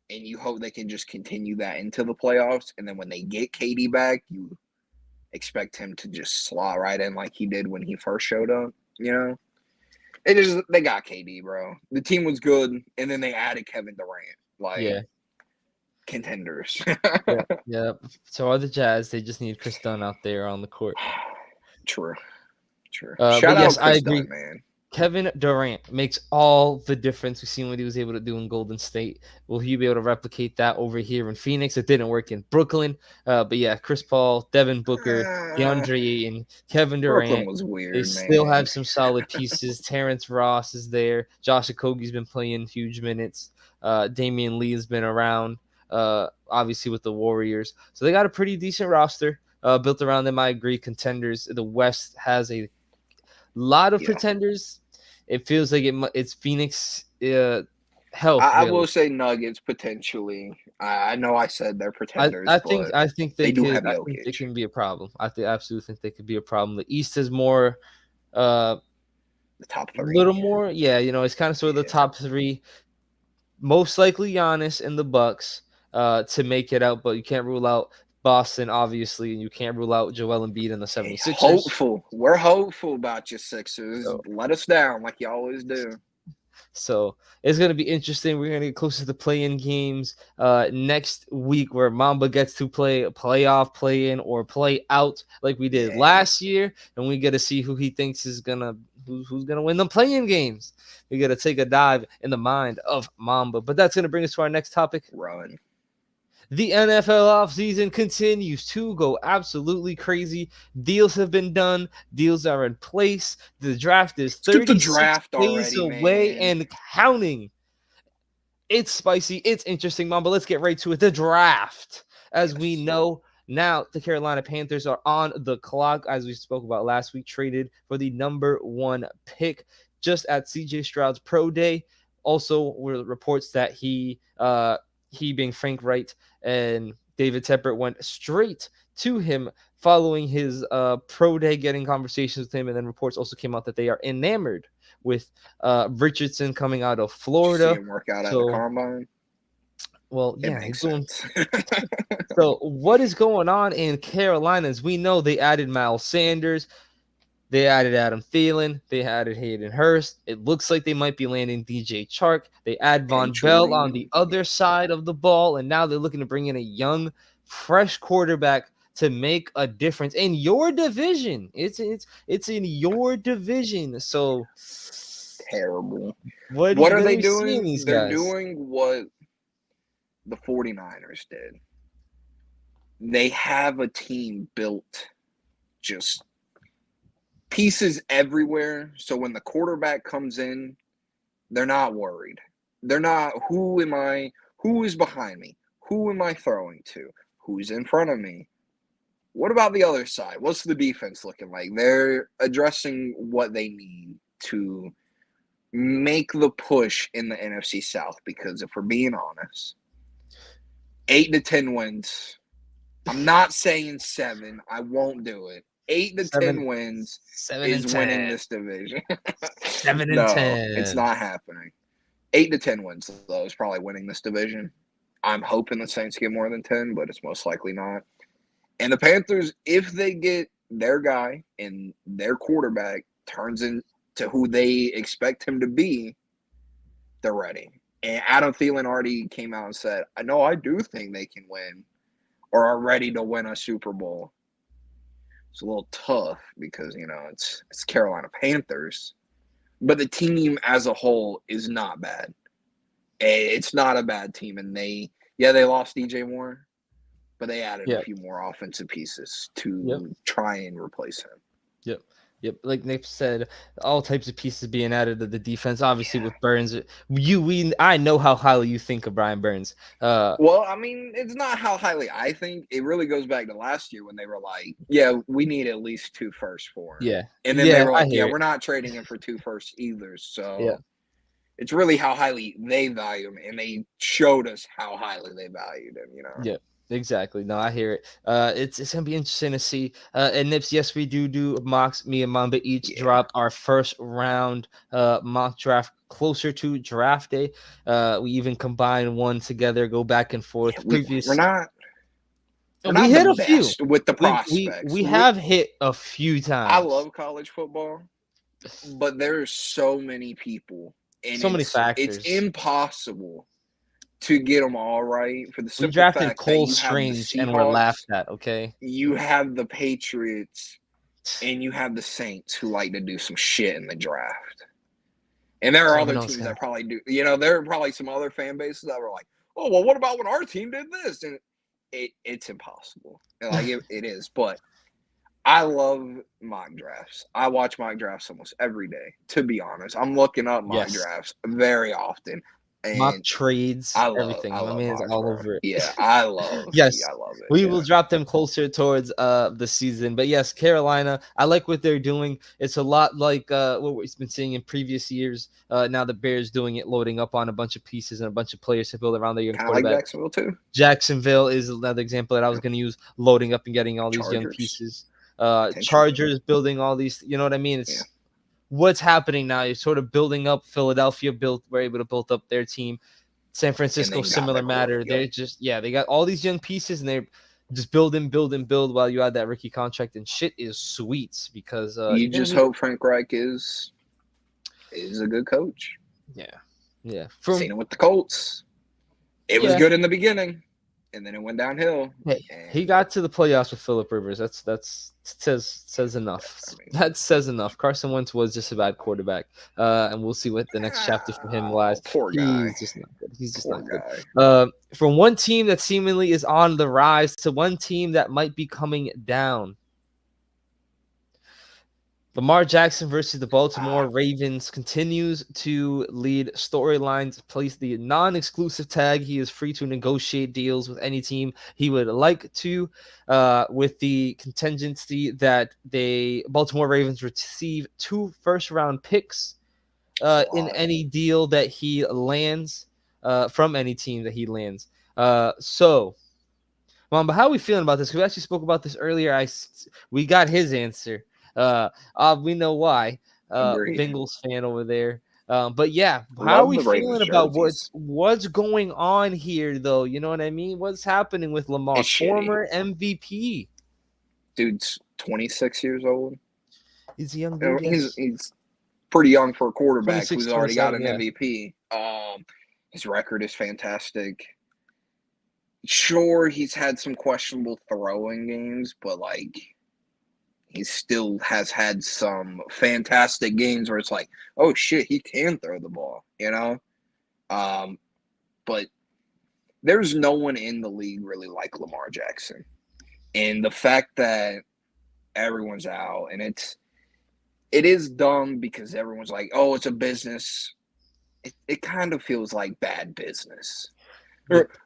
Speaker 2: and you hope they can just continue that into the playoffs. And then when they get KD back, you expect him to just slot right in like he did when he first showed up. You know, they got KD, bro. The team was good, and then they added Kevin Durant, like
Speaker 1: yeah,
Speaker 2: contenders.
Speaker 1: yeah, yeah. So are the Jazz. They just need Chris Dunn out there on the court.
Speaker 2: True, true.
Speaker 1: But
Speaker 2: Shout
Speaker 1: yes,
Speaker 2: out
Speaker 1: I
Speaker 2: Chris
Speaker 1: agree.
Speaker 2: Dunn, man.
Speaker 1: Kevin Durant makes all the difference. We've seen what he was able to do in Golden State. Will he be able to replicate that over here in Phoenix? It didn't work in Brooklyn. But yeah, Chris Paul, Devin Booker,
Speaker 2: Uh,
Speaker 1: DeAndre Ayton, Kevin
Speaker 2: Brooklyn
Speaker 1: Durant.
Speaker 2: was
Speaker 1: They
Speaker 2: weird,
Speaker 1: still
Speaker 2: man.
Speaker 1: have some solid pieces. Terrence Ross is there. Josh Okogie's been playing huge minutes. Damian Lee has been around, obviously with the Warriors. So they got a pretty decent roster built around them. I agree. Contenders. The West has a Lot of
Speaker 2: Yeah.
Speaker 1: pretenders. It feels like it's Phoenix health
Speaker 2: I
Speaker 1: really.
Speaker 2: will say Nuggets potentially. I know I said they're pretenders, but
Speaker 1: I think they
Speaker 2: they do
Speaker 1: could.
Speaker 2: have
Speaker 1: I think they
Speaker 2: Jokic,
Speaker 1: can be a problem. Absolutely think they could be a problem. The East is more, uh,
Speaker 2: the top three.
Speaker 1: little more. Yeah, it's kind of sort of the
Speaker 2: Yeah.
Speaker 1: top three. Most likely Giannis and the Bucks, to make it out, but you can't rule out Boston, obviously, and you can't rule out Joel Embiid and the
Speaker 2: Hey,
Speaker 1: 76ers.
Speaker 2: hopeful. We're hopeful about you Sixers.
Speaker 1: So,
Speaker 2: Let us down like you always do.
Speaker 1: So it's gonna be interesting. We're gonna get closer to the play-in games next week, where Mamba gets to play a playoff, play-in, or play out like we did
Speaker 2: Yeah.
Speaker 1: last year, and we get to see who he thinks is gonna who's gonna win the play-in games. We got to take a dive in the mind of Mamba, but that's gonna bring us to our next topic.
Speaker 2: Run.
Speaker 1: The NFL offseason continues to go absolutely crazy. Deals have been done, deals are in place. The draft is
Speaker 2: Let's get the
Speaker 1: 36
Speaker 2: draft
Speaker 1: days
Speaker 2: already,
Speaker 1: away
Speaker 2: man.
Speaker 1: and counting. It's spicy, it's interesting, Mom, but let's get right to it. The draft. As we
Speaker 2: Yes.
Speaker 1: know, now the Carolina Panthers are on the clock, as we spoke about last week, traded for the number 1 pick just at CJ Stroud's pro day. Also, were reports that he being Frank Wright and David Tepper went straight to him following his pro day, getting conversations with him, and then reports also came out that they are enamored with Richardson coming out of
Speaker 2: Did you see
Speaker 1: Florida.
Speaker 2: him work out at the
Speaker 1: So,
Speaker 2: combine?
Speaker 1: well,
Speaker 2: It
Speaker 1: yeah, he's
Speaker 2: makes
Speaker 1: doing.
Speaker 2: sense.
Speaker 1: So, what is going on in Carolina? As we know, they added Miles Sanders, they added Adam Thielen, they added Hayden Hurst. It looks like they might be landing DJ Chark. They add Von Bell on
Speaker 2: Potentially.
Speaker 1: the other side of the ball, and now they're looking to bring in a young, fresh quarterback to make a difference in your division. It's in your division. So,
Speaker 2: Terrible.
Speaker 1: what are
Speaker 2: What
Speaker 1: you
Speaker 2: are
Speaker 1: gonna
Speaker 2: they
Speaker 1: be seeing
Speaker 2: doing?
Speaker 1: these
Speaker 2: They're
Speaker 1: guys?
Speaker 2: doing what the 49ers did. They have a team built just pieces everywhere. So when the quarterback comes in, they're not worried. They're not, who am I? Who is behind me? Who am I throwing to? Who's in front of me? What about the other side? What's the defense looking like? They're addressing what they need to make the push in the NFC South because if we're being honest, 8 to 10 wins. I'm not saying 7. I won't do it. 8 to 10
Speaker 1: Seven,
Speaker 2: wins
Speaker 1: 7 and
Speaker 2: is winning
Speaker 1: 10,
Speaker 2: this division.
Speaker 1: 7 and
Speaker 2: No, it's
Speaker 1: 10.
Speaker 2: not happening. 8 to 10 wins though is probably winning this division. I'm hoping the Saints get more than 10, but it's most likely not. And the Panthers, if they get their guy and their quarterback turns into who they expect him to be, they're ready. And Adam Thielen already came out and said, I know I do think they can win or are ready to win a Super Bowl. It's a little tough because, it's Carolina Panthers. But the team as a whole is not bad. It's not a bad team. And they lost DJ Moore, but they added a
Speaker 1: Yep,
Speaker 2: few more offensive pieces
Speaker 1: yep,
Speaker 2: to try and replace him.
Speaker 1: yep, yep. Like Nick said, all types of pieces being added to the defense. Obviously,
Speaker 2: Yeah.
Speaker 1: with Burns, I know how highly you think of Brian Burns.
Speaker 2: Well, I mean, it's not how highly I think. It really goes back to last year when they were like, yeah, we need at least 2 firsts for him.
Speaker 1: Yeah,
Speaker 2: And then they
Speaker 1: yeah,
Speaker 2: were
Speaker 1: I
Speaker 2: like, yeah,
Speaker 1: hear it.
Speaker 2: we're not trading him for 2 firsts either.
Speaker 1: Yeah,
Speaker 2: So it's really how highly they value him. And they showed us how highly they valued him.
Speaker 1: yeah. Exactly. No, I hear it. It's gonna be interesting to see. And Nips, yes, we do mocks. Me and Mamba each
Speaker 2: Yeah.
Speaker 1: dropped our first round mock draft closer to draft day. We even combine one together, go back and
Speaker 2: Yeah,
Speaker 1: forth.
Speaker 2: we're not we're
Speaker 1: We
Speaker 2: not the
Speaker 1: hit a few.
Speaker 2: best with the
Speaker 1: We
Speaker 2: prospects.
Speaker 1: have hit a few
Speaker 2: I
Speaker 1: times.
Speaker 2: love college football, but there's so many people and
Speaker 1: So many
Speaker 2: it's
Speaker 1: factors.
Speaker 2: impossible to get them all right for the
Speaker 1: We
Speaker 2: simple
Speaker 1: drafted
Speaker 2: fact that
Speaker 1: Cole
Speaker 2: you have the
Speaker 1: Strange and were
Speaker 2: Seahawks,
Speaker 1: laughed at. Okay.
Speaker 2: you have the Patriots, and you have the Saints who like to do some shit in the draft. And there are
Speaker 1: Don't even
Speaker 2: other
Speaker 1: know this
Speaker 2: teams
Speaker 1: guy.
Speaker 2: that probably do. There are probably some other fan bases that were like, "Oh, well, what about when our team did this?" And it's impossible. Like it is. But I love mock drafts. I watch mock drafts almost every day. To be honest, I'm looking up mock
Speaker 1: Yes.
Speaker 2: drafts very often.
Speaker 1: mock
Speaker 2: And
Speaker 1: trades, everything.
Speaker 2: I
Speaker 1: My
Speaker 2: love
Speaker 1: man's
Speaker 2: mocks,
Speaker 1: all
Speaker 2: bro.
Speaker 1: over it.
Speaker 2: Yeah,
Speaker 1: Yes,
Speaker 2: I love it.
Speaker 1: we will
Speaker 2: Yeah,
Speaker 1: drop them closer towards the season. But yes, Carolina, I like what they're doing. It's a lot like what we've been seeing in previous years. Now the Bears doing it, loading up on a bunch of pieces and a bunch of players to build around their young
Speaker 2: kind of like
Speaker 1: quarterback.
Speaker 2: Jacksonville too.
Speaker 1: Jacksonville is another example that I was
Speaker 2: Yep.
Speaker 1: going to use, loading up and getting all these young
Speaker 2: Chargers
Speaker 1: pieces.
Speaker 2: potentially.
Speaker 1: Chargers building all these, you know what I mean?
Speaker 2: Yeah,
Speaker 1: It's what's happening now. You're sort of building up. Philadelphia were able to build up their team. San
Speaker 2: and
Speaker 1: Francisco,
Speaker 2: then got
Speaker 1: similar
Speaker 2: their core.
Speaker 1: matter.
Speaker 2: Yep.
Speaker 1: They're just, they got all these young pieces and they're just build and build while you add that rookie contract, and shit is sweet because
Speaker 2: You
Speaker 1: you're gonna
Speaker 2: just
Speaker 1: need,
Speaker 2: hope Frank Reich is a good coach.
Speaker 1: yeah.
Speaker 2: Seen it with the Colts. It was
Speaker 1: Yeah.
Speaker 2: good in the beginning, and then it went downhill.
Speaker 1: Hey,
Speaker 2: And
Speaker 1: he got to the playoffs with Phillip Rivers. That's says enough.
Speaker 2: I mean,
Speaker 1: That says enough. Carson Wentz was just a bad quarterback, and we'll see what the next chapter for him lies.
Speaker 2: poor guy.
Speaker 1: He's just not good. He's just
Speaker 2: Poor
Speaker 1: not good.
Speaker 2: guy.
Speaker 1: From one team that seemingly is on the rise to one team that might be coming down. Lamar Jackson versus the Baltimore Ravens continues to lead storylines. Place the non-exclusive tag. He is free to negotiate deals with any team he would like to, with the contingency that Baltimore Ravens receive 2 first-round picks in any deal that he lands, from any team that he lands. So, Mamba, how are we feeling about this? We actually spoke about this earlier. We got his answer. We know why.
Speaker 2: Agreed.
Speaker 1: Bengals fan over there. But yeah, how are
Speaker 2: Love
Speaker 1: we
Speaker 2: the Ravens
Speaker 1: feeling about
Speaker 2: jerseys.
Speaker 1: what's going on here, though? You know what I mean? What's happening with Lamar,
Speaker 2: It's shitty.
Speaker 1: former MVP?
Speaker 2: Dude's 26 years old.
Speaker 1: He's a young dude. Yes.
Speaker 2: He's pretty young for a quarterback
Speaker 1: 26,
Speaker 2: who's already got an
Speaker 1: 27,
Speaker 2: MVP. His record is fantastic. Sure, he's had some questionable throwing games, but like he still has had some fantastic games where it's like, oh shit, he can throw the ball, you know? But there's no one in the league really like Lamar Jackson. And the fact that everyone's out, and it is dumb because everyone's like, oh, it's a business. It kind of feels like bad business.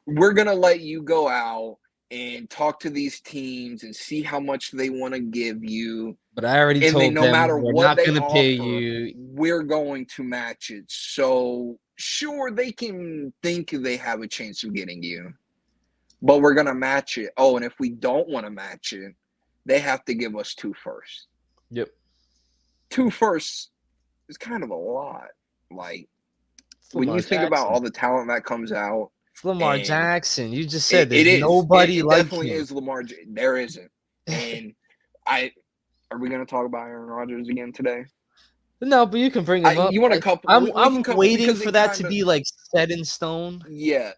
Speaker 2: We're going to let you go out and talk to these teams and see how much they want to give you.
Speaker 1: But I already
Speaker 2: And then
Speaker 1: told
Speaker 2: no
Speaker 1: them
Speaker 2: matter
Speaker 1: we're
Speaker 2: what
Speaker 1: not
Speaker 2: they
Speaker 1: going to pay
Speaker 2: offer,
Speaker 1: you.
Speaker 2: we're going to match it. So sure, they can think they have a chance of getting you, but we're going to match it. Oh, and if we don't want to match it, they have to give us 2 firsts.
Speaker 1: Yep.
Speaker 2: 2 firsts is kind of a lot. Like when you think
Speaker 1: Jackson.
Speaker 2: about all the talent that comes out,
Speaker 1: It's Lamar Jackson. You just said there's
Speaker 2: it is.
Speaker 1: nobody
Speaker 2: it
Speaker 1: like
Speaker 2: definitely
Speaker 1: him.
Speaker 2: is Lamar. There isn't. And are we going to talk about Aaron Rodgers again today?
Speaker 1: No, but you can bring him up.
Speaker 2: You want a couple?
Speaker 1: I'm waiting for that to be like set in stone.
Speaker 2: Yeah,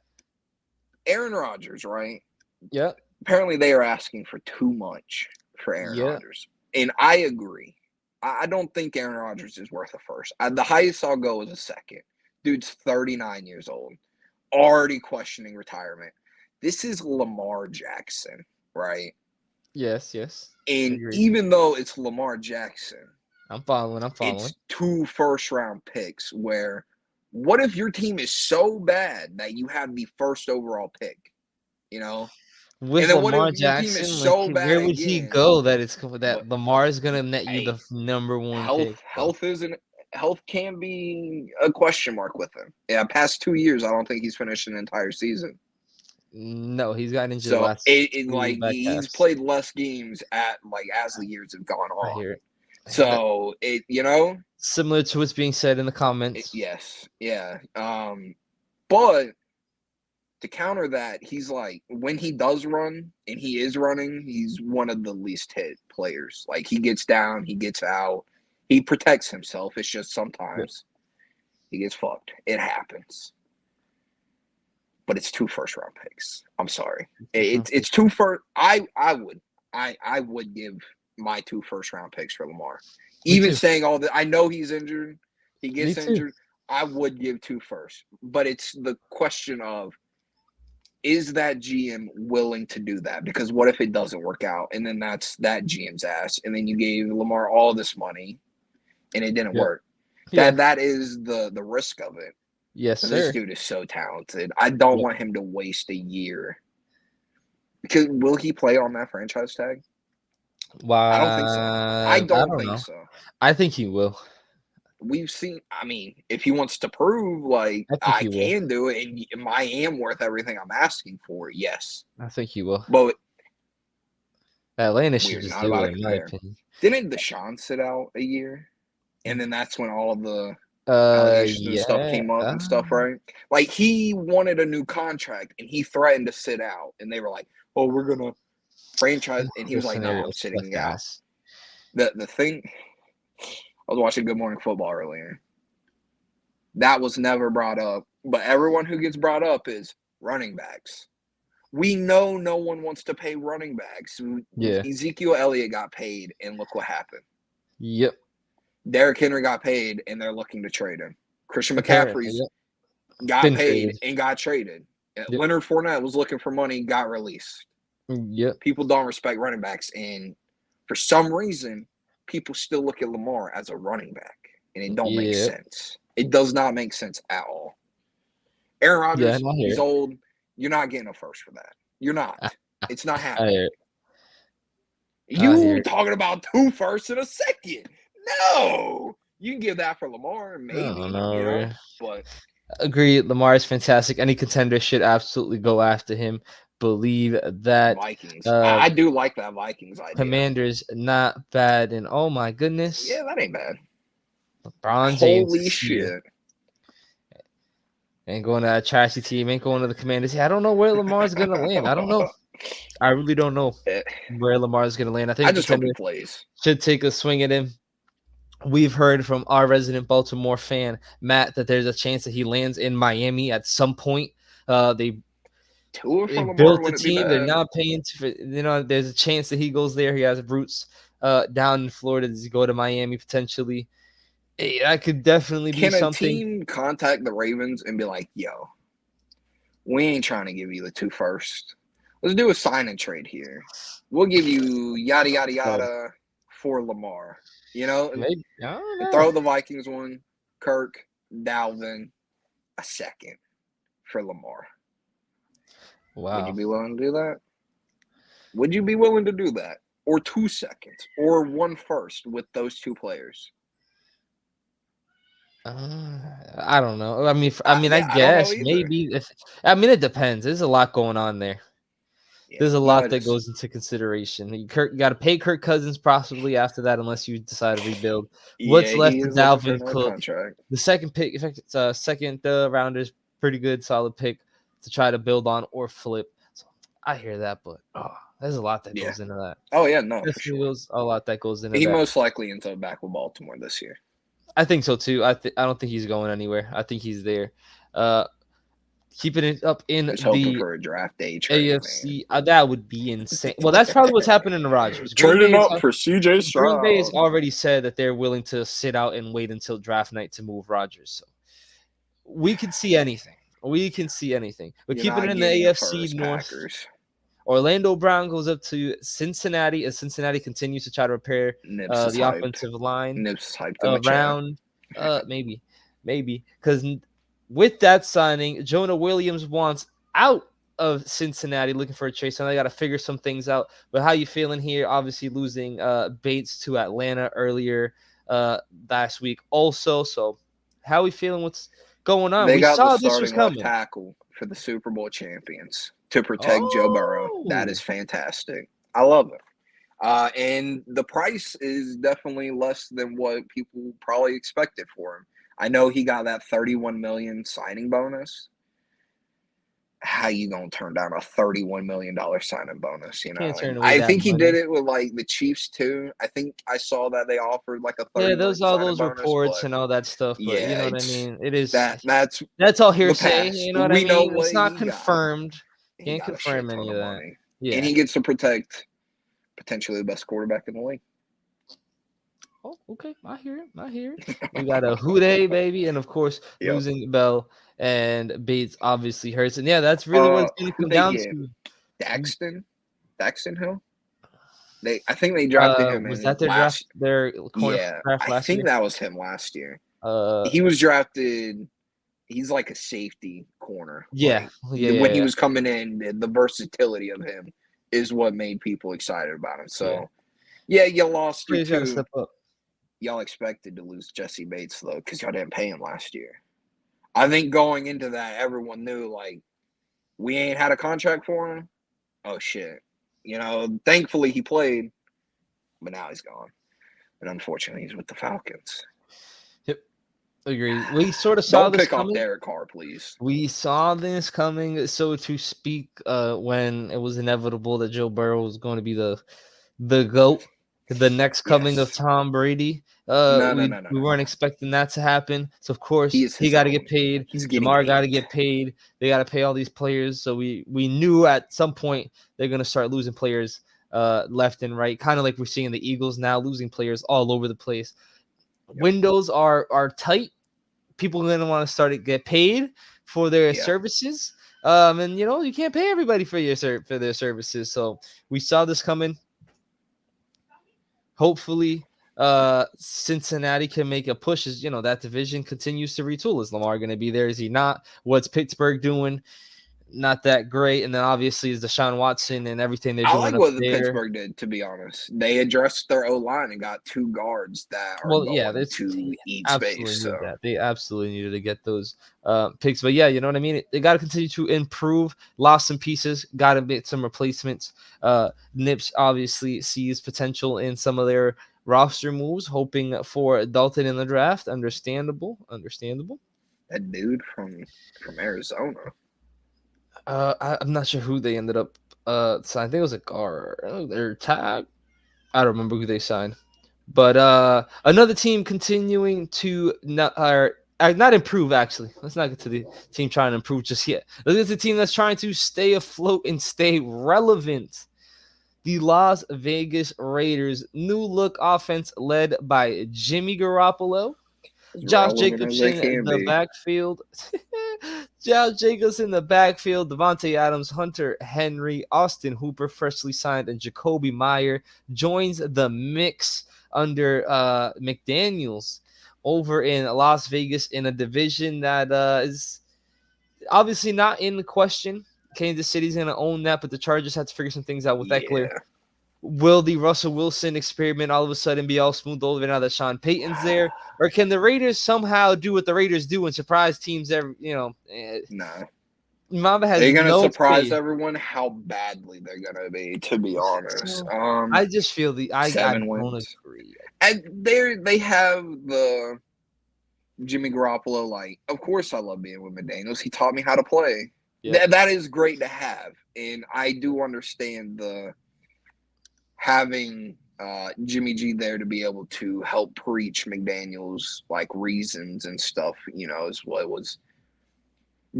Speaker 2: Aaron Rodgers, right?
Speaker 1: Yeah.
Speaker 2: Apparently, they are asking for too much for Aaron Rodgers, and I agree. I don't think Aaron Rodgers is worth a first. The highest I'll go is a second. Dude's 39 years old, already questioning retirement. This is Lamar Jackson, right?
Speaker 1: Yes.
Speaker 2: And even though it's Lamar Jackson,
Speaker 1: I'm following.
Speaker 2: It's 2 first-round picks where what if your team is so bad that you have the first overall pick, you know?
Speaker 1: With
Speaker 2: and then
Speaker 1: Lamar
Speaker 2: what if your team
Speaker 1: Jackson,
Speaker 2: is so
Speaker 1: like,
Speaker 2: bad
Speaker 1: where would he go that Lamar is going to net you the number 1 pick?
Speaker 2: Health can be a question mark with him. Yeah, past 2 years, I don't think he's finished an entire season.
Speaker 1: No, he's gotten injured
Speaker 2: So
Speaker 1: last
Speaker 2: he's played less games as the years have gone on.
Speaker 1: I hear it.
Speaker 2: So
Speaker 1: similar to what's being said in the comments.
Speaker 2: Yes, yeah. But to counter that, he's like when he does run and he is running, he's one of the least hit players. Like he gets down, he gets out, he protects himself. It's just sometimes he gets fucked. It happens. But it's 2 first-round picks. I'm sorry. It's 2 first. I would give my 2 first-round picks for Lamar. Even saying all that, I know he's injured. He gets injured. I would give 2 firsts. But it's the question of, is that GM willing to do that? Because what if it doesn't work out? And then that's that GM's ass. And then you gave Lamar all this money, and it didn't work. That is the risk of it.
Speaker 1: Yes,
Speaker 2: This
Speaker 1: sir.
Speaker 2: dude is so talented. I don't
Speaker 1: Yep.
Speaker 2: want him to waste a year. Because will he play on that franchise tag? I don't think so. I
Speaker 1: I
Speaker 2: don't
Speaker 1: don't
Speaker 2: think
Speaker 1: know.
Speaker 2: so.
Speaker 1: I think he will.
Speaker 2: We've seen. I mean, if he wants to prove like
Speaker 1: I think
Speaker 2: I
Speaker 1: he will.
Speaker 2: can do it and I am worth everything I'm asking for, yes.
Speaker 1: I think he will.
Speaker 2: But
Speaker 1: Atlanta should
Speaker 2: we're
Speaker 1: just
Speaker 2: not
Speaker 1: do
Speaker 2: about
Speaker 1: it,
Speaker 2: to
Speaker 1: in my
Speaker 2: compare.
Speaker 1: opinion.
Speaker 2: Didn't Deshaun sit out a year? And then that's when all the allegations and stuff
Speaker 1: Yeah.
Speaker 2: came up and stuff, right? Like he wanted a new contract and he threatened to sit out, and they were like, "Oh, we're gonna franchise," and he was
Speaker 1: This
Speaker 2: like, "No,
Speaker 1: scenario
Speaker 2: I'm
Speaker 1: sucked
Speaker 2: sitting out."
Speaker 1: ass.
Speaker 2: The thing, I was watching Good Morning Football earlier. That was never brought up, but everyone who gets brought up is running backs. We know no one wants to pay running backs.
Speaker 1: Yeah.
Speaker 2: Ezekiel Elliott got paid, and look what happened.
Speaker 1: Yep.
Speaker 2: Derrick Henry got paid, and they're looking to trade him. Christian
Speaker 1: Apparently,
Speaker 2: McCaffrey's
Speaker 1: yep.
Speaker 2: got
Speaker 1: Been
Speaker 2: paid
Speaker 1: traded.
Speaker 2: and got traded.
Speaker 1: Yep.
Speaker 2: Leonard Fournette was looking for money, got released.
Speaker 1: Yep.
Speaker 2: People don't respect running backs, and for some reason, people still look at Lamar as a running back, and it don't make
Speaker 1: Yep.
Speaker 2: sense. It does not make sense at all. Aaron
Speaker 1: Yeah,
Speaker 2: Rodgers,
Speaker 1: and I hear
Speaker 2: he's
Speaker 1: it.
Speaker 2: old. You're not getting a first for that. You're not. It's not
Speaker 1: I
Speaker 2: happening.
Speaker 1: hear it. I hear
Speaker 2: You
Speaker 1: it.
Speaker 2: talking about 2 firsts and a second? No, you can give that for Lamar,
Speaker 1: I don't
Speaker 2: maybe,
Speaker 1: know, man.
Speaker 2: but
Speaker 1: Agreed. Lamar is fantastic. Any contender should absolutely go after him. Believe that.
Speaker 2: Vikings.
Speaker 1: Uh,
Speaker 2: I do like that Vikings idea.
Speaker 1: Commanders not bad, and oh my
Speaker 2: Yeah,
Speaker 1: goodness,
Speaker 2: that ain't bad.
Speaker 1: LeBron James
Speaker 2: Holy
Speaker 1: is here.
Speaker 2: shit.
Speaker 1: Ain't going to that trashy team. Ain't going to the Commanders. Yeah, I don't know where Lamar's gonna land. I don't know. I really don't know where Lamar's gonna land. I
Speaker 2: I
Speaker 1: think
Speaker 2: just hope he
Speaker 1: contender
Speaker 2: plays.
Speaker 1: should take a swing at him. We've heard from our resident Baltimore fan, Matt, that there's a chance that he lands in Miami at some point. They
Speaker 2: Tua for Lamar
Speaker 1: built the
Speaker 2: wouldn't be
Speaker 1: team. They're
Speaker 2: bad.
Speaker 1: not paying for, there's a chance that he goes there. He has roots down in Florida. Does he go to Miami potentially? Hey, that could definitely be
Speaker 2: Can a
Speaker 1: something.
Speaker 2: team contact the Ravens and be like, yo, we ain't trying to give you the 2 first. Let's do a sign and trade here. We'll give you yada, yada,
Speaker 1: So
Speaker 2: yada for Lamar. And
Speaker 1: maybe I don't know.
Speaker 2: throw the Vikings one, Kirk, Dalvin, a second for Lamar. Would you
Speaker 1: Wow.
Speaker 2: be willing to do that? Would you be willing to do that? Or 2 seconds or 1 first with those 2 players?
Speaker 1: I don't know. I
Speaker 2: Yeah, I don't know
Speaker 1: guess
Speaker 2: either.
Speaker 1: maybe if. I mean, it depends. There's a lot going on there.
Speaker 2: Yeah,
Speaker 1: There's a
Speaker 2: no,
Speaker 1: lot
Speaker 2: it
Speaker 1: that
Speaker 2: is.
Speaker 1: goes into consideration. You got to pay Kirk Cousins possibly after that, unless you decide to rebuild. What's
Speaker 2: Yeah,
Speaker 1: left
Speaker 2: he
Speaker 1: to
Speaker 2: is looking for
Speaker 1: Dalvin
Speaker 2: another
Speaker 1: Cook?
Speaker 2: contract.
Speaker 1: The second pick, in fact, it's a second rounder's pretty good, solid pick to try to build on or flip. So I hear that, but there's a lot that
Speaker 2: Yeah.
Speaker 1: goes into that.
Speaker 2: Oh, yeah, no, for
Speaker 1: Definitely
Speaker 2: sure.
Speaker 1: goes a lot that goes into
Speaker 2: He
Speaker 1: that.
Speaker 2: most likely ends up back with Baltimore this year.
Speaker 1: I think so too. I don't think he's going anywhere. I think he's there. Uh, Keeping it up in
Speaker 2: Just hoping
Speaker 1: the
Speaker 2: for a draft day trade, man.
Speaker 1: AFC, that would be insane. Well, that's probably what's happening to Rodgers.
Speaker 2: Trading up for CJ
Speaker 1: Green Bay has
Speaker 2: Stroud.
Speaker 1: already said that they're willing to sit out and wait until draft night to move Rodgers. So we can see anything. We can see anything. But
Speaker 2: You're
Speaker 1: keeping it
Speaker 2: not
Speaker 1: in the
Speaker 2: getting a
Speaker 1: AFC
Speaker 2: first,
Speaker 1: North,
Speaker 2: Packers.
Speaker 1: Orlando Brown goes up to Cincinnati as Cincinnati continues to try to repair
Speaker 2: Nips is
Speaker 1: the
Speaker 2: hyped.
Speaker 1: offensive line
Speaker 2: Nips is hyped in the chat.
Speaker 1: around maybe because with that signing, Jonah Williams wants out of Cincinnati looking for a trade. So they got to figure some things out. But how you feeling here? Obviously losing Bates to Atlanta earlier last week also. So how we feeling? What's going on?
Speaker 2: They
Speaker 1: We
Speaker 2: got the
Speaker 1: saw this was
Speaker 2: starting left
Speaker 1: coming.
Speaker 2: tackle for the Super Bowl champions to protect Joe Burrow. That
Speaker 1: Oh,
Speaker 2: is fantastic. I love it. And the price is definitely less than what people probably expected for him. I know he got that $31 million signing bonus. How you gonna turn down a $31 million signing bonus?
Speaker 1: can't turn
Speaker 2: And
Speaker 1: away
Speaker 2: I
Speaker 1: that
Speaker 2: think he did
Speaker 1: money.
Speaker 2: it with like the Chiefs too. I think I saw that they offered like a
Speaker 1: Yeah,
Speaker 2: 30
Speaker 1: those
Speaker 2: million
Speaker 1: all
Speaker 2: signing
Speaker 1: those
Speaker 2: bonus,
Speaker 1: reports
Speaker 2: but
Speaker 1: and all that stuff, but you
Speaker 2: yeah,
Speaker 1: know what I
Speaker 2: it's
Speaker 1: mean? It is
Speaker 2: that's
Speaker 1: that's all
Speaker 2: the
Speaker 1: hearsay,
Speaker 2: past.
Speaker 1: you know what I
Speaker 2: We know
Speaker 1: mean? It's
Speaker 2: what
Speaker 1: not
Speaker 2: he got.
Speaker 1: confirmed.
Speaker 2: He
Speaker 1: Can't
Speaker 2: got a shit
Speaker 1: confirm
Speaker 2: ton
Speaker 1: any
Speaker 2: of
Speaker 1: of that.
Speaker 2: money, and
Speaker 1: Yeah.
Speaker 2: he gets to protect potentially the best quarterback in the league.
Speaker 1: Oh, okay. I hear it. I hear it. We got a Houday, baby, and of course
Speaker 2: Yep.
Speaker 1: losing Bell and Bates obviously hurts. And yeah, that's really what it's gonna
Speaker 2: Who
Speaker 1: come
Speaker 2: they
Speaker 1: down
Speaker 2: get?
Speaker 1: to.
Speaker 2: Daxton Hill. I think they drafted him
Speaker 1: Was
Speaker 2: in
Speaker 1: that their draft
Speaker 2: last.
Speaker 1: their corner
Speaker 2: Yeah,
Speaker 1: draft
Speaker 2: I
Speaker 1: last
Speaker 2: think
Speaker 1: year?
Speaker 2: that was him last year.
Speaker 1: Uh
Speaker 2: He was drafted. he's like a safety corner.
Speaker 1: Yeah,
Speaker 2: Like
Speaker 1: yeah, yeah,
Speaker 2: when he
Speaker 1: yeah.
Speaker 2: was coming in, the versatility of him is what made people excited about him.
Speaker 1: Yeah.
Speaker 2: So yeah, you lost your
Speaker 1: Players got to
Speaker 2: two.
Speaker 1: step up.
Speaker 2: Y'all expected to lose Jesse Bates though, because y'all didn't pay him last year. I think going into that, everyone knew like we ain't had a contract for him. Oh shit. Thankfully he played, but now he's gone. And unfortunately he's with the Falcons.
Speaker 1: Yep, agreed. We sort of saw
Speaker 2: Don't
Speaker 1: this
Speaker 2: pick off
Speaker 1: coming.
Speaker 2: Derek Carr, please.
Speaker 1: We saw this coming, so to speak, when it was inevitable that Joe Burrow was going to be the GOAT, the next coming of
Speaker 2: Yes.
Speaker 1: Tom Brady.
Speaker 2: No, no,
Speaker 1: We
Speaker 2: no, no,
Speaker 1: we
Speaker 2: no,
Speaker 1: weren't
Speaker 2: no.
Speaker 1: expecting that to happen. So of
Speaker 2: He
Speaker 1: course
Speaker 2: is
Speaker 1: he
Speaker 2: his
Speaker 1: got to get
Speaker 2: own.
Speaker 1: paid.
Speaker 2: He's getting
Speaker 1: Jamar got to
Speaker 2: paid.
Speaker 1: get paid. They got to pay all these players. So we knew at some point they're gonna start losing players left and right, kind of like we're seeing the Eagles now losing players all over the place.
Speaker 2: Yep.
Speaker 1: Windows are tight. People are gonna want to start to get paid for their
Speaker 2: Yeah.
Speaker 1: services. And you can't pay everybody for for their services. So we saw this coming. Hopefully, Cincinnati can make a push. As that division continues to retool. Is Lamar going to be there? Is he not? What's Pittsburgh doing? Not that great. And then obviously is Deshaun Watson and everything they're
Speaker 2: I like
Speaker 1: doing up
Speaker 2: what the
Speaker 1: there.
Speaker 2: Pittsburgh did, to be honest. They addressed their O line and got two guards that are
Speaker 1: Well, yeah,
Speaker 2: going
Speaker 1: they
Speaker 2: to eat
Speaker 1: absolutely
Speaker 2: space. So
Speaker 1: need that. They absolutely needed to get those picks. But yeah, you know what I mean? They got to continue to improve. Lost some pieces, got to get some replacements. Nips obviously sees potential in some of their roster moves, hoping for Dalton in the draft. Understandable. Understandable.
Speaker 2: that dude from Arizona.
Speaker 1: I'm not sure who they ended up signing. I think it was a guard. Their tag. I don't remember who they signed. But another team continuing to not improve, actually. Let's not get to the team trying to improve just yet. Look at the team that's trying to stay afloat and stay relevant. The Las Vegas Raiders, new look offense led by Jimmy Garoppolo,
Speaker 2: As
Speaker 1: Josh
Speaker 2: relevant
Speaker 1: Jacobs
Speaker 2: as they
Speaker 1: in
Speaker 2: can
Speaker 1: the
Speaker 2: be.
Speaker 1: backfield. Josh Jacobs in the backfield. Devontae Adams, Hunter Henry, Austin Hooper, freshly signed, and Jacoby Meyer joins the mix under McDaniels over in Las Vegas in a division that is obviously not in the question. Kansas City's going to own that, but the Chargers have to figure some things out with Eckler.
Speaker 2: Yeah.
Speaker 1: Will the Russell Wilson experiment all of a sudden be all smooth over now that Sean Payton's there? Or can the Raiders somehow do what the Raiders do and surprise teams
Speaker 2: No.
Speaker 1: Mamba
Speaker 2: They're
Speaker 1: has
Speaker 2: gonna
Speaker 1: no
Speaker 2: surprise
Speaker 1: faith.
Speaker 2: everyone how badly they're gonna be, to be honest.
Speaker 1: So I just feel I
Speaker 2: 7
Speaker 1: don't
Speaker 2: wins.
Speaker 1: agree.
Speaker 2: And they have the Jimmy Garoppolo, like, of course I love being with McDaniels. He taught me how to play.
Speaker 1: Yep.
Speaker 2: That is great to have. And I do understand the having Jimmy G there to be able to help preach McDaniels like reasons and stuff, is what was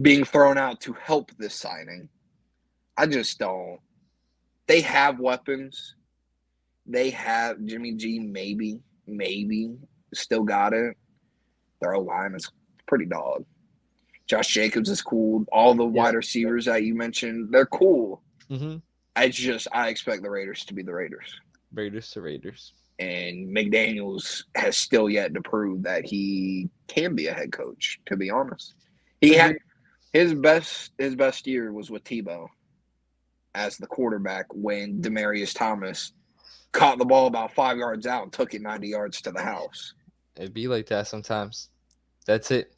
Speaker 2: being thrown out to help this signing. I just don't. They have weapons. They have Jimmy G, maybe still got it. Their O line is pretty dog. Josh Jacobs is cool. All the
Speaker 1: Yep.
Speaker 2: wide receivers that you mentioned, they're cool.
Speaker 1: Mm-hmm.
Speaker 2: I expect the Raiders to be the Raiders.
Speaker 1: Raiders to Raiders.
Speaker 2: And McDaniels has still yet to prove that he can be a head coach, to be honest. He had
Speaker 1: Agreed.
Speaker 2: his best year was with Tebow as the quarterback when Demaryius Thomas caught the ball about 5 yards out and took it 90 yards to the house.
Speaker 1: It'd be like that sometimes. That's it.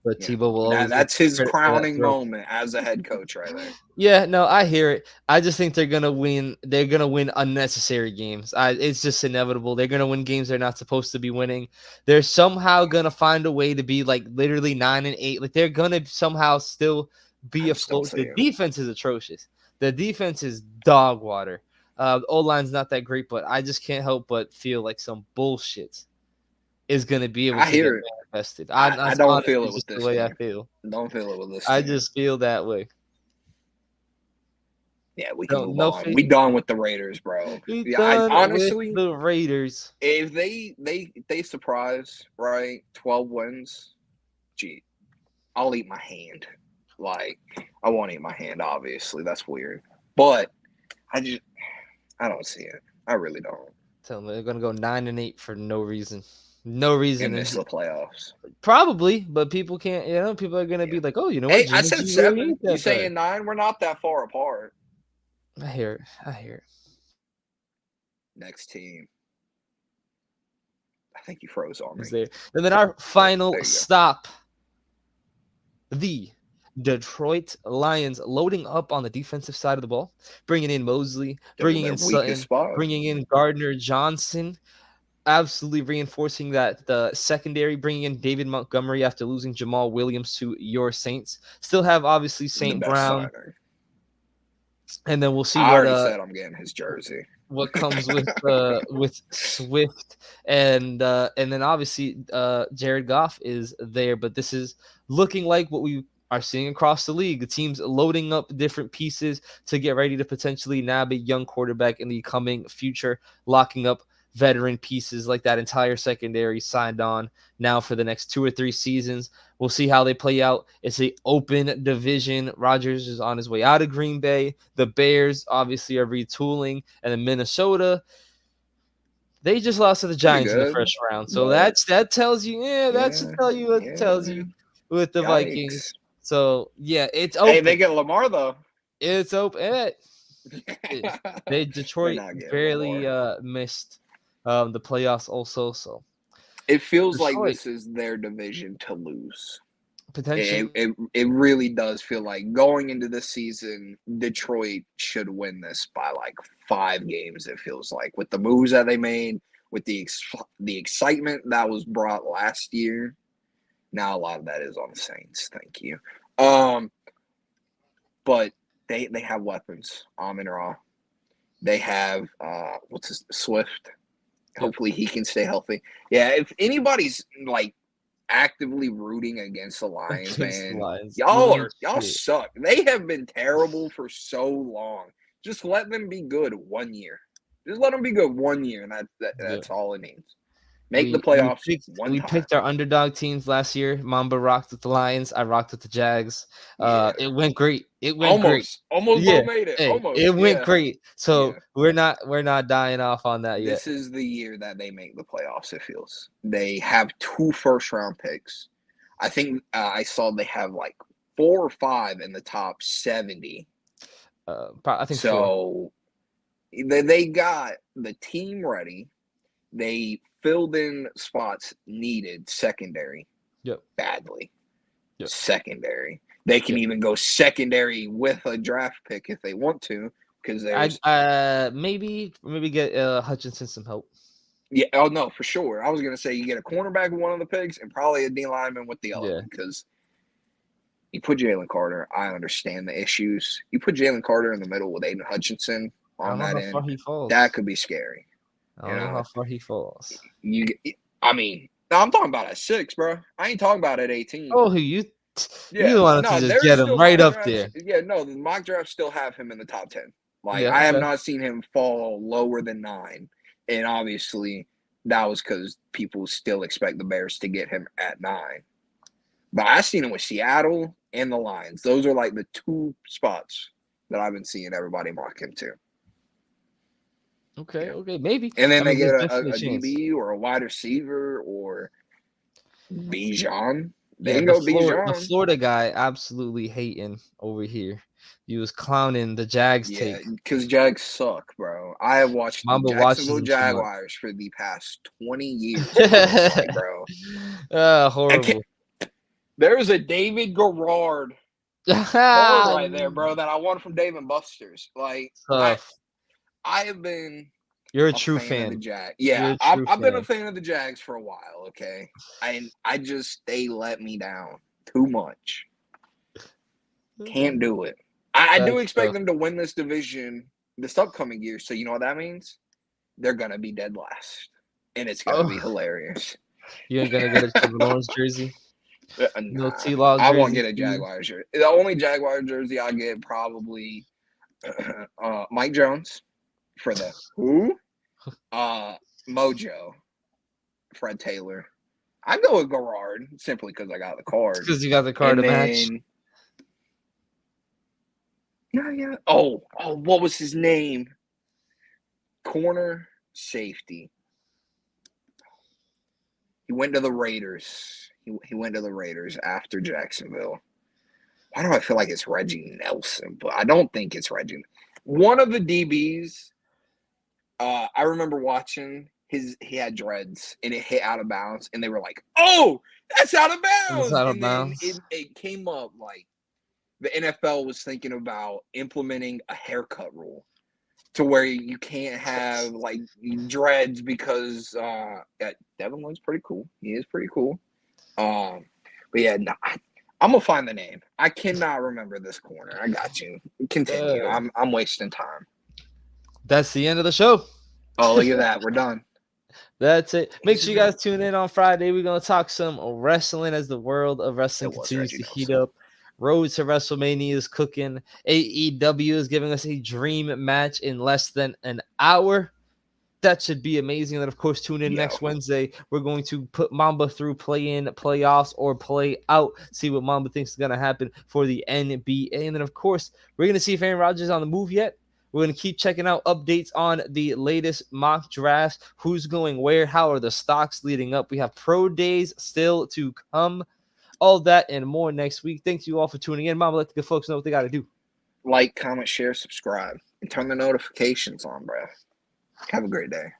Speaker 1: But
Speaker 2: Yeah.
Speaker 1: Tebow will always get
Speaker 2: That's his
Speaker 1: credit for that
Speaker 2: crowning
Speaker 1: throw.
Speaker 2: moment as a head coach right there.
Speaker 1: Yeah, no, I hear it. I just think they're gonna win. They're gonna win unnecessary games. It's just inevitable. They're gonna win games they're not supposed to be winning. They're somehow gonna find a way to be like literally 9-8. Like they're gonna somehow still be
Speaker 2: I just don't
Speaker 1: afloat.
Speaker 2: see
Speaker 1: The
Speaker 2: it.
Speaker 1: defense is atrocious. The defense is dog water. O line's not that great, but I just can't help but feel like some bullshit is gonna be able
Speaker 2: I
Speaker 1: to get
Speaker 2: hear it.
Speaker 1: manifested.
Speaker 2: I
Speaker 1: That's
Speaker 2: don't feel
Speaker 1: honestly
Speaker 2: it with
Speaker 1: just the
Speaker 2: this
Speaker 1: way I
Speaker 2: team.
Speaker 1: feel.
Speaker 2: Don't feel it with this
Speaker 1: I
Speaker 2: team.
Speaker 1: just feel that way.
Speaker 2: Yeah, we can move
Speaker 1: No
Speaker 2: on.
Speaker 1: faith.
Speaker 2: We done with the Raiders, bro.
Speaker 1: We
Speaker 2: Yeah, I
Speaker 1: done with
Speaker 2: honestly,
Speaker 1: the Raiders.
Speaker 2: if they surprise, right, 12 wins, gee, I'll eat my hand. Like, I won't eat my hand, obviously. That's weird. But I don't see it. I really don't.
Speaker 1: Tell them they're gonna go 9-8 for no reason. No reason.
Speaker 2: and miss the playoffs.
Speaker 1: Probably, but people can't. People are gonna
Speaker 2: Yeah.
Speaker 1: be like, "Oh, you know what?
Speaker 2: Hey, I
Speaker 1: Jimmy
Speaker 2: said
Speaker 1: G really
Speaker 2: 7.
Speaker 1: ain't
Speaker 2: You
Speaker 1: that bad."
Speaker 2: saying 9? We're not that far apart.
Speaker 1: I hear it. I hear it.
Speaker 2: Next team. I think you froze on
Speaker 1: Is
Speaker 2: me.
Speaker 1: there? And then our final
Speaker 2: There you go.
Speaker 1: stop, the Detroit Lions, loading up on the defensive side of the ball, bringing in Mosley, bringing
Speaker 2: Their
Speaker 1: in
Speaker 2: weakest
Speaker 1: Sutton,
Speaker 2: spot.
Speaker 1: bringing in Gardner Johnson, absolutely reinforcing that the secondary, bringing in David Montgomery after losing Jamal Williams to your Saints. Still have obviously
Speaker 2: The
Speaker 1: St.
Speaker 2: best
Speaker 1: Brown,
Speaker 2: signing.
Speaker 1: and then we'll see
Speaker 2: I already said I'm getting his jersey.
Speaker 1: what comes with Swift and then obviously Jared Goff is there, but this is looking like what we are seeing across the league. The team's loading up different pieces to get ready to potentially nab a young quarterback in the coming future, locking up veteran pieces like that entire secondary signed on now for the next 2 or 3 seasons. We'll see how they play out. It's an open division. Rodgers is on his way out of Green Bay. The Bears obviously are retooling, and then Minnesota, they just lost to the
Speaker 2: Pretty
Speaker 1: Giants in the
Speaker 2: good.
Speaker 1: first round. So
Speaker 2: But
Speaker 1: that tells you, that should
Speaker 2: yeah,
Speaker 1: tell you what it tells
Speaker 2: yeah.
Speaker 1: you with the
Speaker 2: Yikes.
Speaker 1: Vikings. So yeah, it's
Speaker 2: Hey, they
Speaker 1: open.
Speaker 2: get Lamar though.
Speaker 1: It's open. They
Speaker 2: They're
Speaker 1: Detroit
Speaker 2: not getting
Speaker 1: barely
Speaker 2: Lamar.
Speaker 1: missed the playoffs also. So
Speaker 2: It feels like
Speaker 1: Detroit
Speaker 2: this is their division to lose.
Speaker 1: potentially.
Speaker 2: It really does feel like going into this season, Detroit should win this by like 5 games. It feels like with the moves that they made, with the excitement that was brought last year. Now a lot of that is on the Saints. Thank you. But they have weapons. Amon Ra. They have what's his Swift.
Speaker 1: Yep.
Speaker 2: Hopefully he can stay healthy. Yeah, if anybody's like actively rooting against the Lions,
Speaker 1: Against the
Speaker 2: man,
Speaker 1: Lions, you
Speaker 2: y'all
Speaker 1: ain't shit.
Speaker 2: suck. They have been terrible for so long. Just let them be good 1 year. Just let them be good 1 year, and
Speaker 1: Yep.
Speaker 2: that's all it needs. Make the
Speaker 1: We
Speaker 2: playoffs
Speaker 1: picked
Speaker 2: one
Speaker 1: we
Speaker 2: time.
Speaker 1: picked our underdog teams last year. Mamba rocked with the Lions. I rocked with the Jags.
Speaker 2: Yeah,
Speaker 1: It went great. It went great.
Speaker 2: almost
Speaker 1: Yeah.
Speaker 2: both made it.
Speaker 1: Hey, it
Speaker 2: Almost,
Speaker 1: went
Speaker 2: yeah,
Speaker 1: great. So
Speaker 2: yeah.
Speaker 1: we're not dying off on that yet.
Speaker 2: This is the year that they make the playoffs. It feels they have 2 first-round picks. I think I saw they have like 4 or 5 in the top 70.
Speaker 1: I think 4.
Speaker 2: So they got the team ready. They filled in spots needed secondary
Speaker 1: Yep.
Speaker 2: badly.
Speaker 1: Yep.
Speaker 2: Secondary. They can
Speaker 1: Yep.
Speaker 2: even go secondary with a draft pick if they want to, because there's
Speaker 1: Maybe get Hutchinson some help.
Speaker 2: yeah. Oh no, for sure. I was gonna say you get a cornerback with one of the picks and probably a D lineman with the other
Speaker 1: Yeah.
Speaker 2: one, because you put Jalen Carter. I understand the issues. You put Jalen Carter in the middle with Aiden Hutchinson
Speaker 1: I
Speaker 2: on
Speaker 1: don't know
Speaker 2: that
Speaker 1: how far
Speaker 2: end.
Speaker 1: he
Speaker 2: That
Speaker 1: falls.
Speaker 2: could be scary.
Speaker 1: I
Speaker 2: You
Speaker 1: don't know how
Speaker 2: know,
Speaker 1: far he falls.
Speaker 2: you. I mean, no, I'm talking about at 6, bro. I ain't talking about at 18.
Speaker 1: Oh,
Speaker 2: Yeah,
Speaker 1: you wanted to
Speaker 2: no,
Speaker 1: just
Speaker 2: there's
Speaker 1: get him
Speaker 2: still
Speaker 1: right
Speaker 2: mock
Speaker 1: up
Speaker 2: drafts.
Speaker 1: there.
Speaker 2: Yeah, no, the mock drafts still have him in the top 10. Like,
Speaker 1: Yeah.
Speaker 2: I have
Speaker 1: Okay.
Speaker 2: not seen him fall lower than 9. And obviously, that was because people still expect the Bears to get him at 9. But I've seen him with Seattle and the Lions. Those are like the 2 spots that I've been seeing everybody mock him to.
Speaker 1: Okay.
Speaker 2: Yeah.
Speaker 1: Okay. Maybe.
Speaker 2: And
Speaker 1: I
Speaker 2: then they
Speaker 1: mean,
Speaker 2: get
Speaker 1: there's definitely a
Speaker 2: a
Speaker 1: chance.
Speaker 2: DB or a wide receiver or Bijan. They
Speaker 1: Yeah,
Speaker 2: can
Speaker 1: the
Speaker 2: go
Speaker 1: the
Speaker 2: Bijan.
Speaker 1: Florida guy absolutely hating over here. He was clowning the Jags
Speaker 2: Yeah,
Speaker 1: take.
Speaker 2: because Jags suck, bro. I have watched the
Speaker 1: Mamba watches
Speaker 2: Jacksonville
Speaker 1: him too much.
Speaker 2: Jaguars for the past 20 years, it feels like, bro.
Speaker 1: Horrible.
Speaker 2: There's a David Garrard card right there, bro, that I won from Dave and Buster's. Like,
Speaker 1: Tough.
Speaker 2: I have been
Speaker 1: You're a
Speaker 2: a
Speaker 1: true
Speaker 2: fan of the
Speaker 1: fan.
Speaker 2: Jags.
Speaker 1: You're
Speaker 2: Yeah,
Speaker 1: a true
Speaker 2: I've been a
Speaker 1: fan.
Speaker 2: fan of the Jags for a while, okay? And they let me down too much. Can't do it. I do
Speaker 1: That's
Speaker 2: expect
Speaker 1: tough.
Speaker 2: them to win this division this upcoming year. So you know what that means? They're gonna be dead last, and it's gonna be
Speaker 1: Oh,
Speaker 2: hilarious.
Speaker 1: you ain't gonna get a Trevor Lawrence jersey? No
Speaker 2: Nah,
Speaker 1: T-Log
Speaker 2: I won't
Speaker 1: jersey
Speaker 2: get a
Speaker 1: for you?
Speaker 2: Jaguars jersey. The only Jaguar jersey I get probably Mike Jones for the who? Mojo, Fred Taylor. I go with Garrard simply because I got the card,
Speaker 1: Because you got the card
Speaker 2: and
Speaker 1: to match.
Speaker 2: then yeah. Oh, what was his name? Corner safety. He went to the Raiders. He went to the Raiders after Jacksonville. Why do I feel like it's Reggie Nelson? But I don't think it's Reggie. One of the DBs, I remember watching he had dreads and it hit out of bounds, and they were like, "Oh, that's out of
Speaker 1: It's
Speaker 2: bounds!"
Speaker 1: out of
Speaker 2: And then
Speaker 1: bounds.
Speaker 2: it came up like the NFL was thinking about implementing a haircut rule to where you can't have like dreads because Devin Lloyd's pretty cool. He is pretty cool. But yeah, no, I'm gonna find the name. I cannot remember this corner. I got you. Continue. I'm wasting time.
Speaker 1: That's the end of the show.
Speaker 2: Oh, look at that. We're done.
Speaker 1: That's it. Make sure you guys tune in on Friday. We're going to talk some wrestling as the world of wrestling continues to heat up. Road to WrestleMania is cooking. AEW is giving us a dream match in less than an hour. That should be amazing. And then, of course, tune in next Wednesday. We're going to put Mamba through play-in, playoffs, or play out. See what Mamba thinks is going to happen for the NBA. And then, of course, we're going to see if Aaron Rodgers is on the move yet. We're going to keep checking out updates on the latest mock drafts. Who's going where? How are the stocks leading up? We have pro days still to come. All that and more next week. Thanks you all for tuning in. Mama, let the good folks know what they got to do.
Speaker 2: Like, comment, share, subscribe, and turn the notifications on, bro. Have a great day.